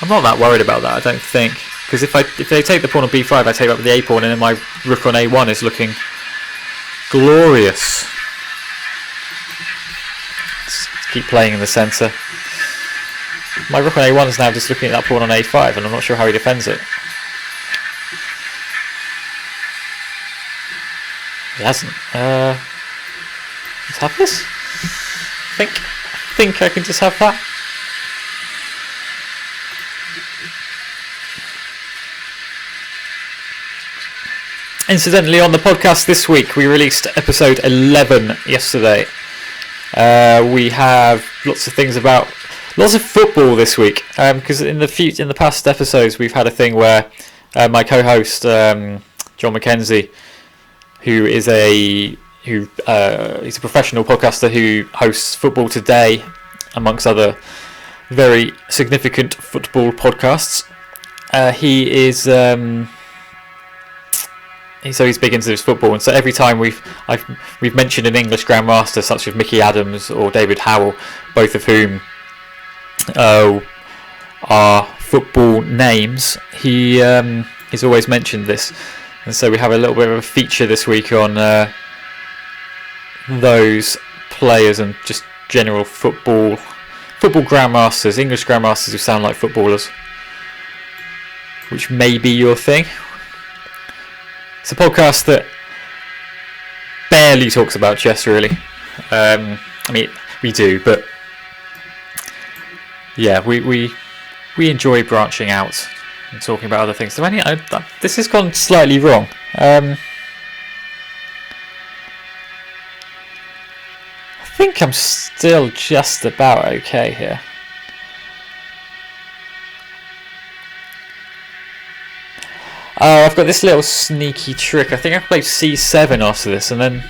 I'm not that worried about that, I don't think, because if they take the pawn on b5, I take up the a pawn, and then my rook on a1 is looking glorious. Let's keep playing in the centre. My rook on a1 is now just looking at that pawn on a5, and I'm not sure how he defends it. He hasn't. Let's have this. I think I can just have that. Incidentally, on the podcast this week, we released episode 11 yesterday. We have lots of things about lots of football this week, because in the past episodes we've had a thing where my co-host John McKenzie, he's a professional podcaster who hosts Football Today, amongst other very significant football podcasts. He's big into this football, and so every time we've mentioned an English grandmaster such as Mickey Adams or David Howell, both of whom are football names, he's always mentioned this, and so we have a little bit of a feature this week on those players and just general football grandmasters, English grandmasters who sound like footballers, which may be your thing. It's a podcast that barely talks about chess, really. I mean, we do, but yeah, we enjoy branching out and talking about other things. This has gone slightly wrong. I think I'm still just about okay here. Oh, I've got this little sneaky trick. I think I can play c7 after this, and then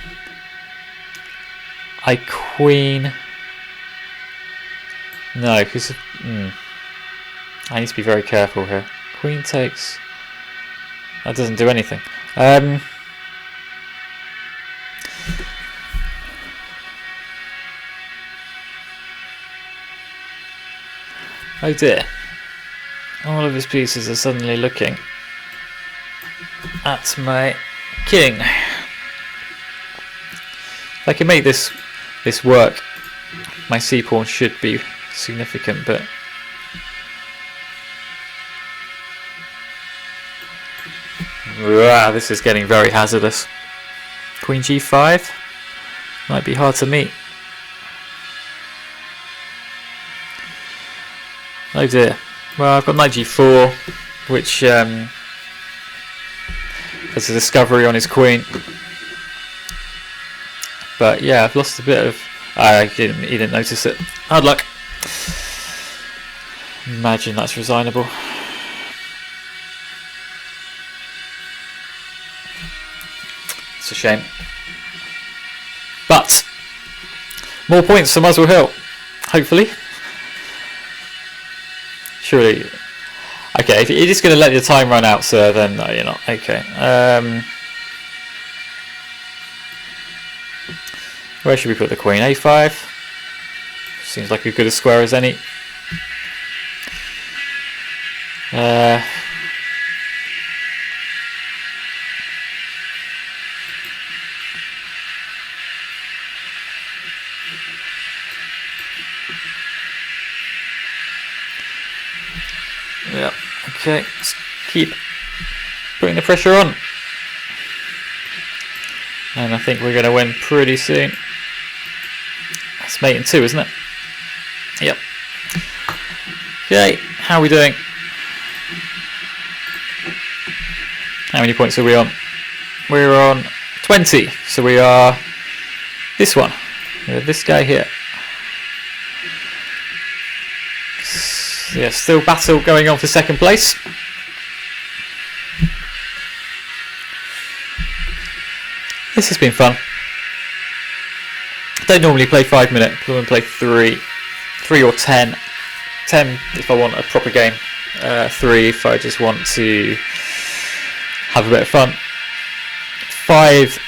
I queen. No, because I need to be very careful here. Queen takes. That doesn't do anything. Oh dear. All of his pieces are suddenly looking at my king. If I can make this work, my c pawn should be significant, but this is getting very hazardous. Queen g5 might be hard to meet. Oh dear. Well, I've got knight g4, which has a discovery on his queen. But yeah, I've lost a bit of. He didn't notice it. Hard luck. Imagine that's resignable. It's a shame. But more points for Muswell Hill, hopefully. Surely. Okay, if you're just going to let your time run out, sir, then no, you're not. Okay. Where should we put the queen? A5. Seems like as good a square as any. Yeah, okay, let's keep putting the pressure on. And I think we're going to win pretty soon. That's mate in 2, isn't it? Yep. Okay, how are we doing? How many points are we on? We're on 20, so we are this one. We're this guy here. Yeah, still battle going on for second place. This has been fun. Don't normally play 5 minute. I normally play 3 or 10. 10 if I want a proper game. 3 if I just want to have a bit of fun. 5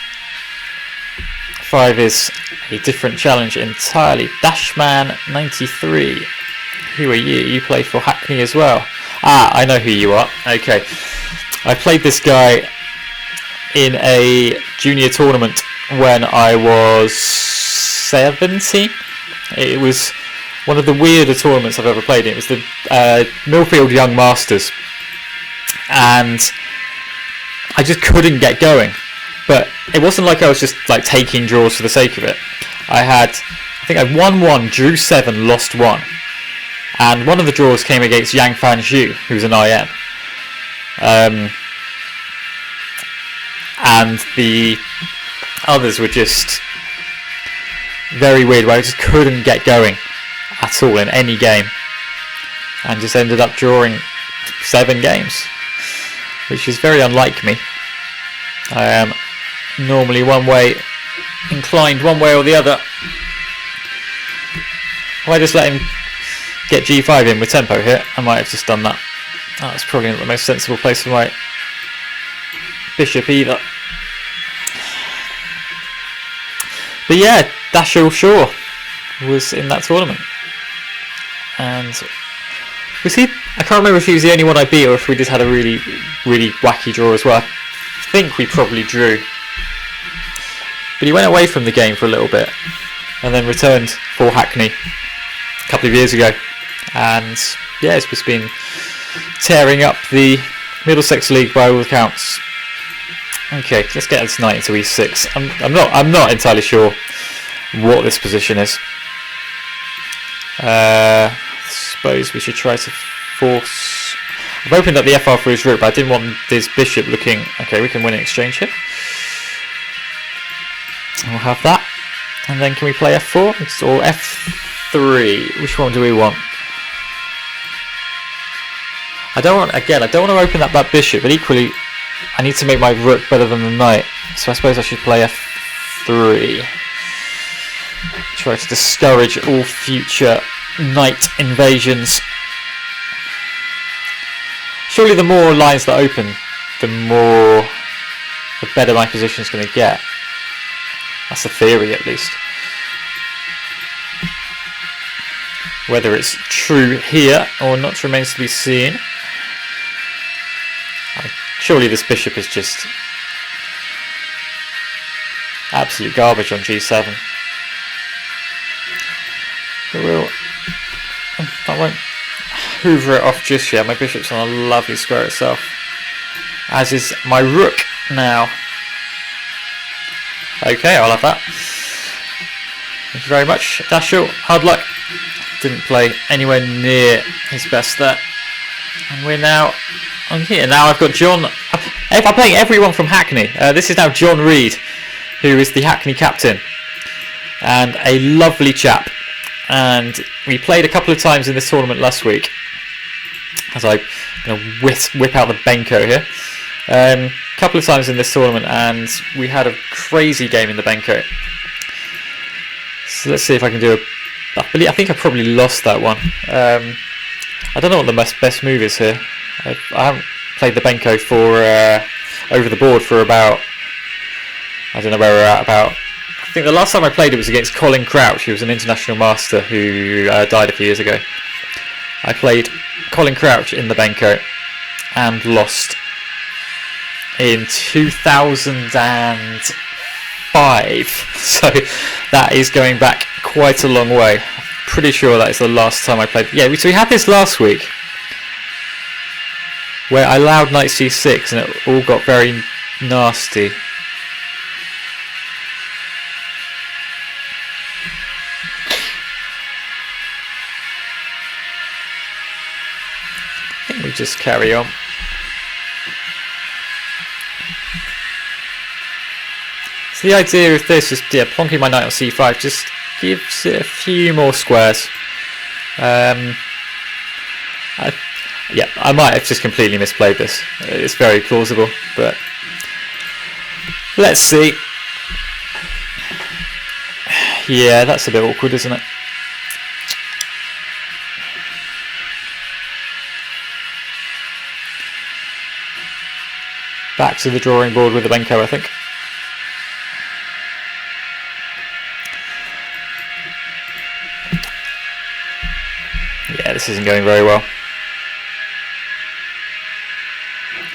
is a different challenge entirely. Dashman93. Who are you? You play for Hackney as well. Ah, I know who you are. Okay. I played this guy in a junior tournament when I was 17. It was one of the weirder tournaments I've ever played in. It was the Millfield Young Masters. And I just couldn't get going. But it wasn't like I was just like taking draws for the sake of it. I think I won 1, drew 7, lost 1. And one of the draws came against Yang Fan Zhu, who's an IM. And the others were just very weird, where I just couldn't get going at all in any game. And just ended up drawing 7 games, which is very unlike me. I am normally inclined one way or the other. If I just let him get g5 in with tempo here, I might have just done that. That's probably not the most sensible place for my bishop either. But yeah, Dashil Shaw was in that tournament. And was he? I can't remember if he was the only one I beat or if we just had a really, really wacky draw as well. I think we probably drew. But he went away from the game for a little bit and then returned for Hackney a couple of years ago. And yeah, it's just been tearing up the Middlesex League by all accounts. Okay, let's get this knight into e6. I'm not entirely sure what this position is. Suppose we should try to force. I've opened up the FR for his rook, but I didn't want this bishop looking. Okay, we can win an exchange here. We'll have that, and then can we play f4 or f3? Which one do we want? I don't want to open up that bishop, but equally I need to make my rook better than the knight, so I suppose I should play f3. Try to discourage all future knight invasions. Surely the more lines that open, the better my position is going to get. That's the theory, at least. Whether it's true here or not remains to be seen. Surely this bishop is just absolute garbage on g7. I won't hoover it off just yet. My bishop's on a lovely square itself, as is my rook now. Okay, I'll have that. Thank you very much, Dashil. Hard luck. Didn't play anywhere near his best there. And we're now on here. Now I've got John. I'm playing everyone from Hackney. This is now John Reed, who is the Hackney captain, and a lovely chap. And we played a couple of times in this tournament last week. As I whip out the Benko here. A couple of times in this tournament, and we had a crazy game in the Benko. So let's see if I can do I think I probably lost that one. I don't know what the best move is here. I haven't played the Benko for over the board for about, I don't know where we're at, about, I think the last time I played it was against Colin Crouch. He was an international master who died a few years ago. I played Colin Crouch in the Benko and lost in 2005. So that is going back quite a long way. Pretty sure that is the last time I played. Yeah, so we had this last week where I allowed knight c6 and it all got very nasty. I think we just carry on. So the idea of this is, yeah, plonking my knight on c5 just gives it a few more squares. Yeah, I might have just completely misplayed this. It's very plausible, but let's see. Yeah, that's a bit awkward, isn't it? Back to the drawing board with the Benko, I think. Yeah, this isn't going very well.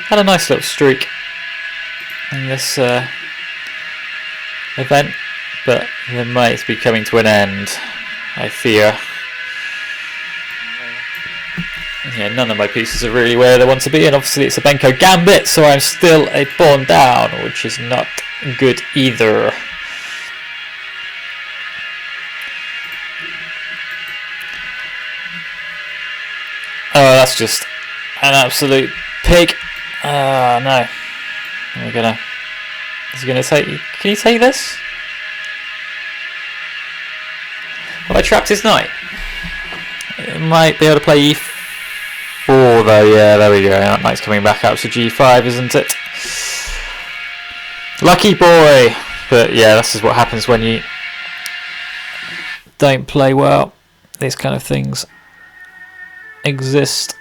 Had a nice little streak in this event, but it might be coming to an end, I fear. Yeah, none of my pieces are really where they want to be, and obviously it's a Benko gambit, so I'm still a pawn down, which is not good either. Oh, that's just an absolute pig. No. Is he gonna take? Can he take this? Have I trapped his knight? It might be able to play e4 though. Yeah, there we go. That knight's coming back out to g5, isn't it? Lucky boy. But yeah, this is what happens when you don't play well. These kind of things exist.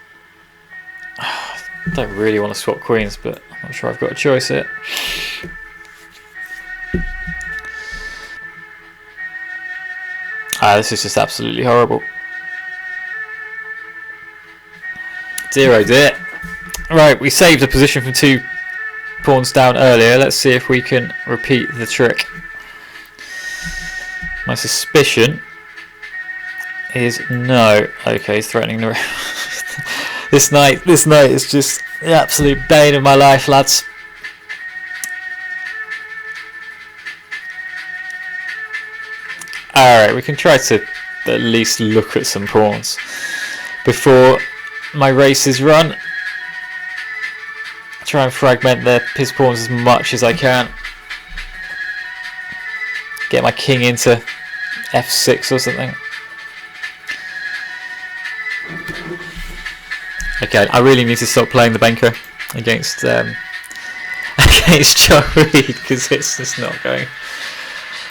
I don't really want to swap queens, but I'm not sure I've got a choice here. This is just absolutely horrible. Dear oh dear. Right, we saved a position from 2 pawns down earlier. Let's see if we can repeat the trick. My suspicion is no. Okay, he's threatening the This knight is just the absolute bane of my life, lads. Alright, we can try to at least look at some pawns before my race is run. Try and fragment his pawns as much as I can. Get my king into f6 or something. Okay, I really need to stop playing the Benko against against Joe Reed, because it's just not going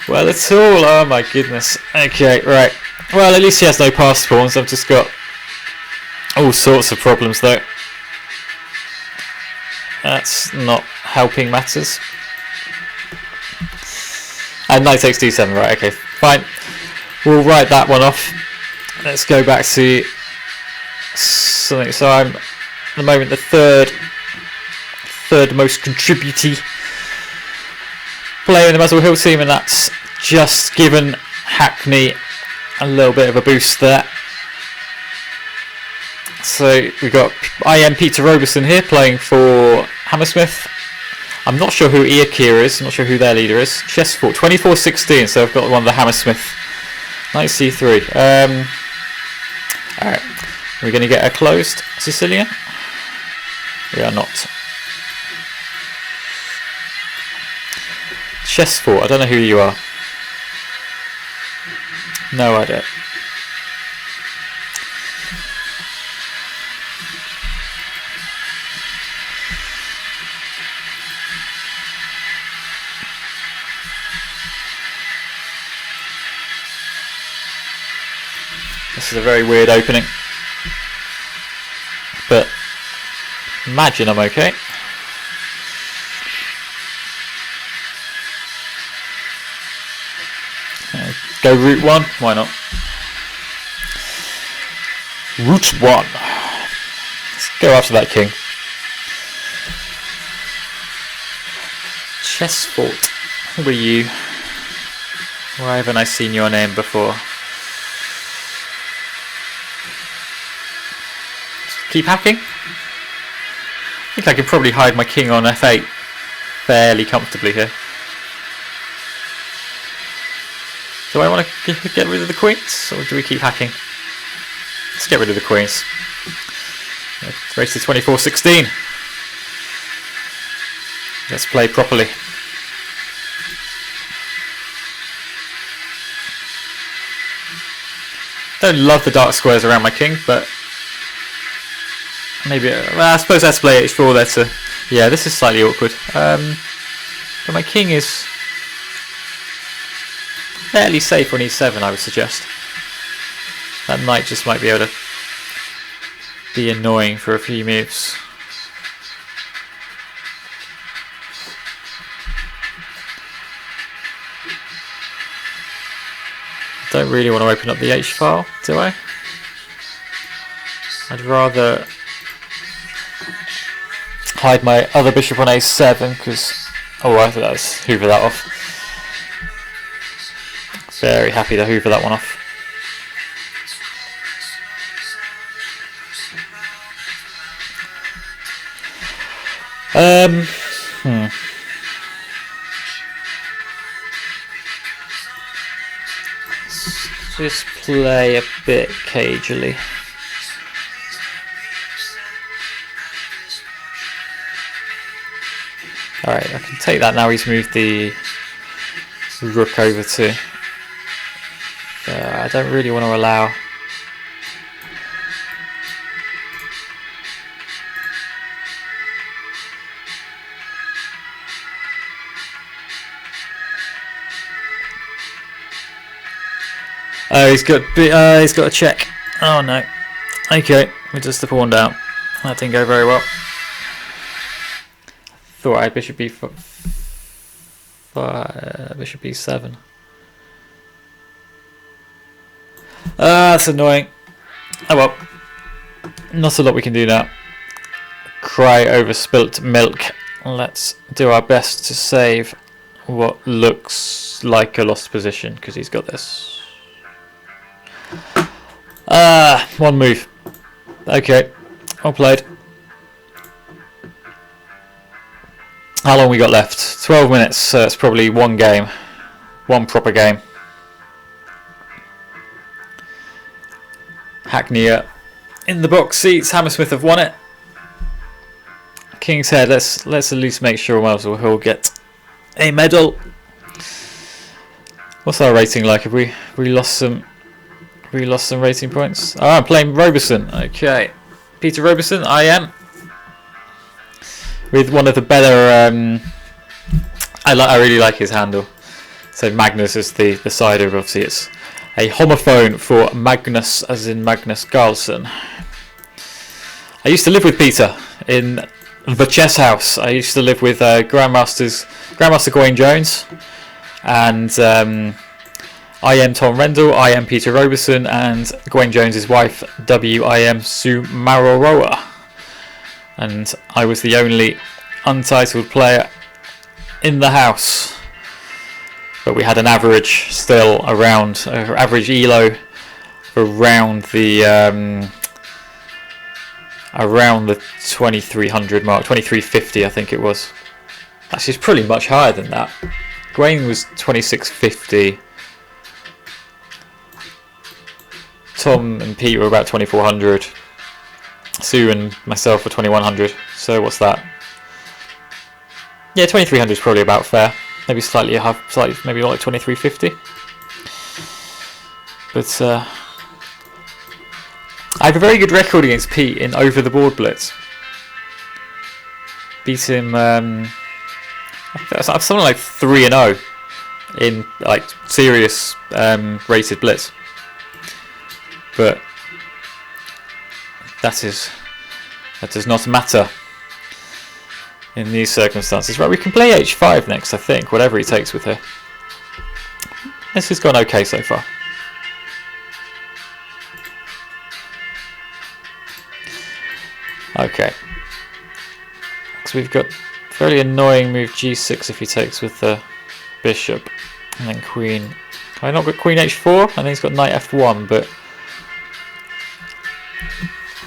well at all. Oh my goodness. Okay, right. Well, at least he has no passed pawns. I've just got all sorts of problems though. That's not helping matters. And knight takes d7, right, okay, fine. We'll write that one off. Let's go back to something. So I'm at the moment the third most contributing player in the Muswell Hill team, and that's just given Hackney a little bit of a boost there. So we've got IM Peter Roberson here playing for Hammersmith. I'm not sure who Iakira is, I'm not sure who their leader is. Chess fort 24-16, so I've got one of the Hammersmith. Knight c3. Alright, are we going to get a closed Sicilian? We are not. Chess fort, I don't know who you are. No idea. This is a very weird opening, but imagine I'm okay. Go route 1, why not? Route 1. Let's go after that king. Chess fort. Who are you? Why haven't I seen your name before? Keep hacking. I think I can probably hide my king on f8 fairly comfortably here. Do I want to get rid of the queens, or do we keep hacking? Let's get rid of the queens. Race to 24-16. Let's play properly. Don't love the dark squares around my king, but maybe, well, I suppose let's play h4 there to, yeah, this is slightly awkward. But my king is fairly safe on e7, I would suggest. That knight just might be able to be annoying for a few moves. Don't really want to open up the H file, do I? I'd rather hide my other bishop on a7 because... Oh, I thought that was hoover that off. Very happy to hoover that one off. Just play a bit cagily. Alright, I can take that now. He's moved the rook over to... I don't really want to allow... Oh, he's got a check. Oh no. Okay, we just the pawn down. That didn't go very well. Thought I had bishop b4, bishop b7. That's annoying. Oh well. Not a lot we can do now. Cry over spilt milk. Let's do our best to save what looks like a lost position because he's got this. One move. Okay, well played. How long we got left? 12 minutes, so it's probably one game. One proper game. Hackney in the box seats. Hammersmith have won it. King's Head, let's at least make sure we'll get a medal. What's our rating like? Have we lost some rating points? Oh, I'm playing Roberson. Okay. Peter Roberson, I am. With one of the better I really like his handle. So Magnus is the sider, obviously it's a homophone for Magnus as in Magnus Carlsen. I used to live with Peter in the chess house. I used to live with Grandmaster Gawain Jones and I am Tom Rendell, I am Peter Roberson, and Gawain Jones' wife, W.I.M. Sue Maroroa. And I was the only untitled player in the house. But we had an average still around, average ELO around the 2300 mark, 2350 I think it was. Actually, it's pretty much higher than that. Gawain was 2650. Tom and Pete were about 2400. Sue and myself were 2100. So what's that? Yeah, 2300 is probably about fair. Maybe slightly maybe like 2350. But I have a very good record against Pete in over the board blitz. Beat him something like 3-0 in like serious rated blitz. But that does not matter in these circumstances. Right, we can play h5 next, I think, whatever he takes with her. This has gone okay so far. Okay. So we've got fairly annoying move g6 if he takes with the bishop. And then queen. Have I not got queen h4? I think he's got knight f1, but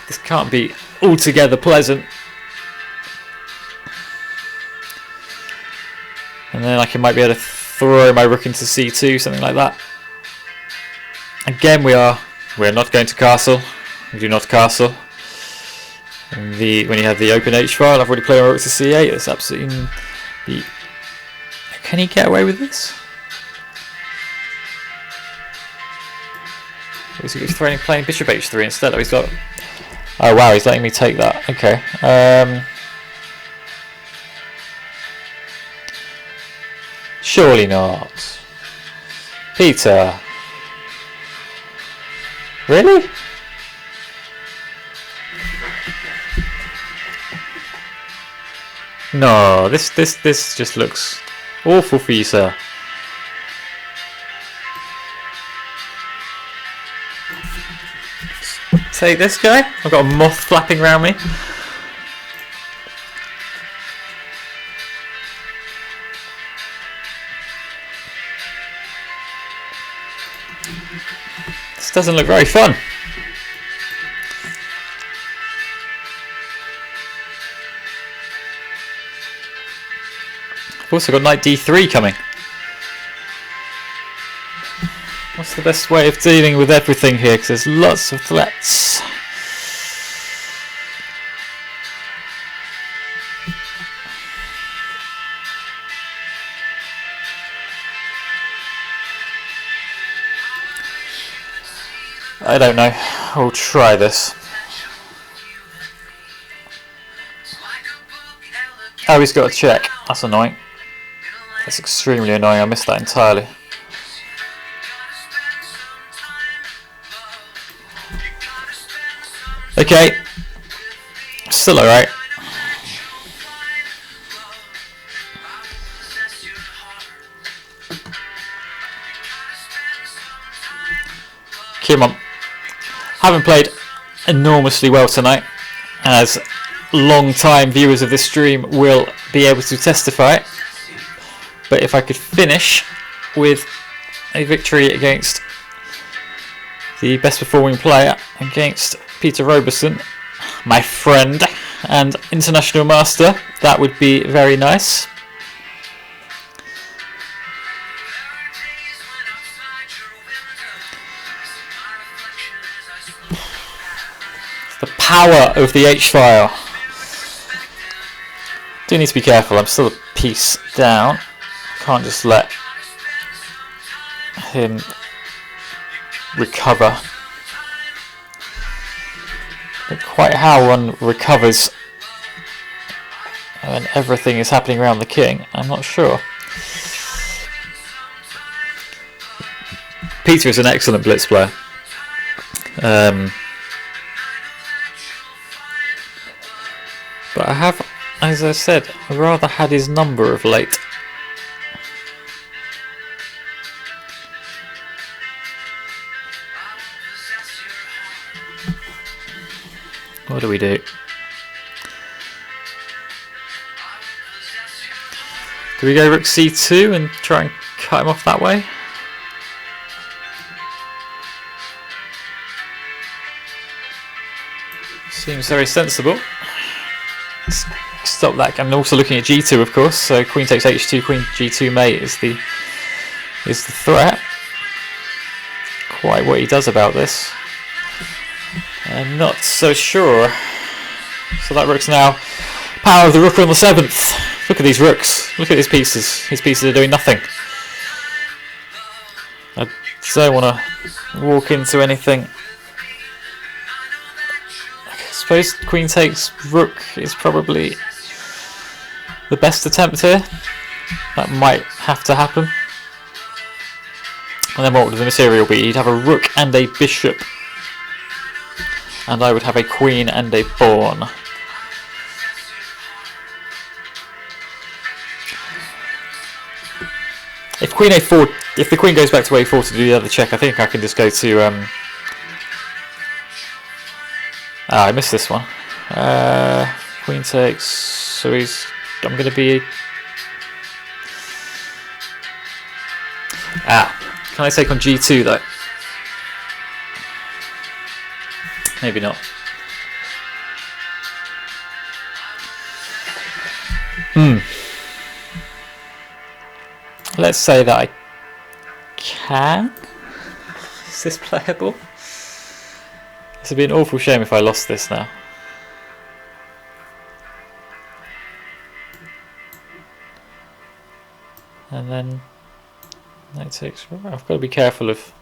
this can't be altogether pleasant. And then I might be able to throw my rook into c2, something like that. Again, we're not going to castle. We do not castle. And when you have the open h file, I've already played my rook to c8. That's absolutely. Can he get away with this? Is he playing bishop h3 instead? Oh, he's got. Oh wow, he's letting me take that. Okay. Surely not. Peter. Really? No, this just looks awful for you, sir. Take this guy. I've got a moth flapping around me. This doesn't look very fun. I've also got knight d3 coming. What's the best way of dealing with everything here? Because there's lots of threats. I don't know. I'll try this. Oh, he's got a check. That's annoying. That's extremely annoying. I missed that entirely. Okay. Still alright. Come on. Haven't played enormously well tonight, as long-time viewers of this stream will be able to testify. But if I could finish with a victory against the best performing player, against Peter Roberson, my friend and international master, that would be very nice. The power of the H-file. Do need to be careful, I'm still a piece down. Can't just let him recover. But quite how one recovers when everything is happening around the king, I'm not sure. Peter is an excellent blitz player. But I have, as I said, rather had his number of late. What do we do? Do we go rook c2 and try and cut him off that way? Seems very sensible. Stop that. I'm also looking at g2, of course. So queen takes h2, queen g2 mate is the threat. Quite what he does about this, I'm not so sure. So that rook's now power of the rook on the 7th. Look at these rooks. Look at his pieces. His pieces are doing nothing. I don't want to walk into anything. I suppose queen takes rook is probably the best attempt here. That might have to happen. And then what would the material be? You'd have a rook and a bishop. And I would have a queen and a pawn. If queen a4, if the queen goes back to a4 to do the other check, I think I can just go to I missed this one. Queen takes, so I'm going to be... can I take on g2 though? Maybe not. Let's say that I can. Is this playable? This would be an awful shame if I lost this now. And then knight takes. I've got to be careful of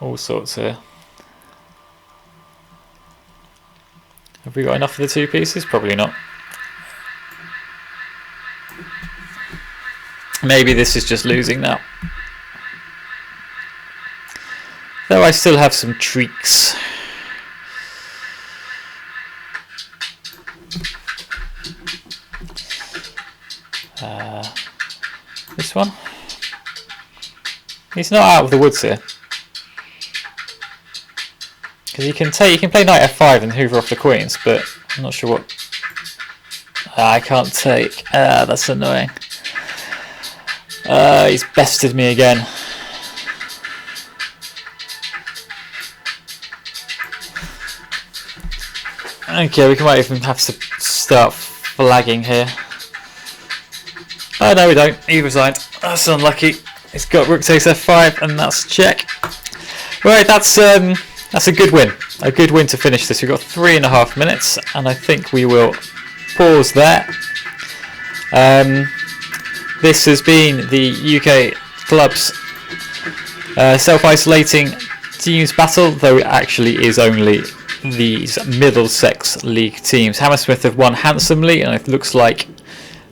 all sorts here. Have we got enough of the two pieces? Probably not. Maybe this is just losing now. Though I still have some tweaks. This one. He's not out of the woods here. Because you can play knight f5 and hoover off the queens, but I'm not sure what. I can't take. That's annoying. He's bested me again. Okay, we might even have to start flagging here. Oh no, we don't. He resigned. That's unlucky. He's got rook takes f5, and that's check. Right, that's a good win. A good win to finish this. We've got 3.5 minutes, and I think we will pause there. This has been the UK Clubs self-isolating teams battle, though it actually is only these Middlesex League teams. Hammersmith have won handsomely, and it looks like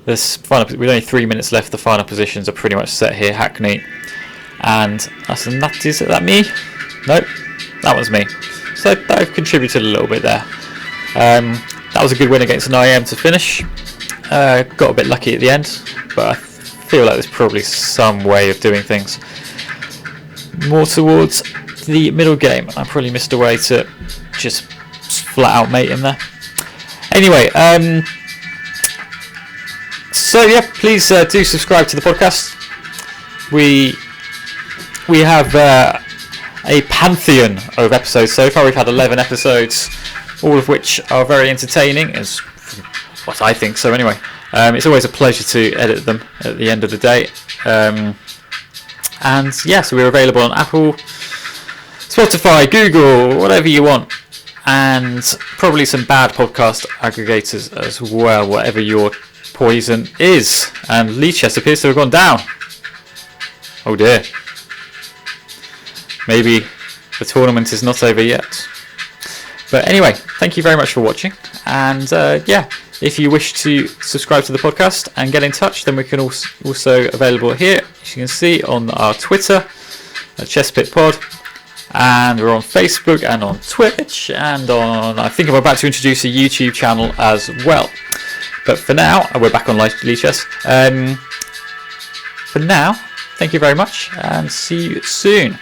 this final, with only 3 minutes left, the final positions are pretty much set here. Hackney and is that me? Nope, that was me. So I've contributed a little bit there. That was a good win against an IM to finish. Got a bit lucky at the end, but I feel like there's probably some way of doing things. More towards the middle game. I probably missed a way to just flat out mate him there. Anyway, so yeah, please do subscribe to the podcast. We have a pantheon of episodes so far. We've had 11 episodes, all of which are very entertaining, as what I think. So anyway, it's always a pleasure to edit them at the end of the day. And yeah, so we're available on Apple, Spotify, Google, whatever you want, and probably some bad podcast aggregators as well, whatever your poison is. And Leicester appears to have gone down. Oh dear. Maybe the tournament is not over yet. But anyway, thank you very much for watching. And yeah, if you wish to subscribe to the podcast and get in touch, then we can also available here, as you can see, on our Twitter at ChessPitPod. And we're on Facebook and on Twitch, and on, I think I'm about to introduce a YouTube channel as well. But for now, we're back on Lichess. For now, thank you very much, and see you soon.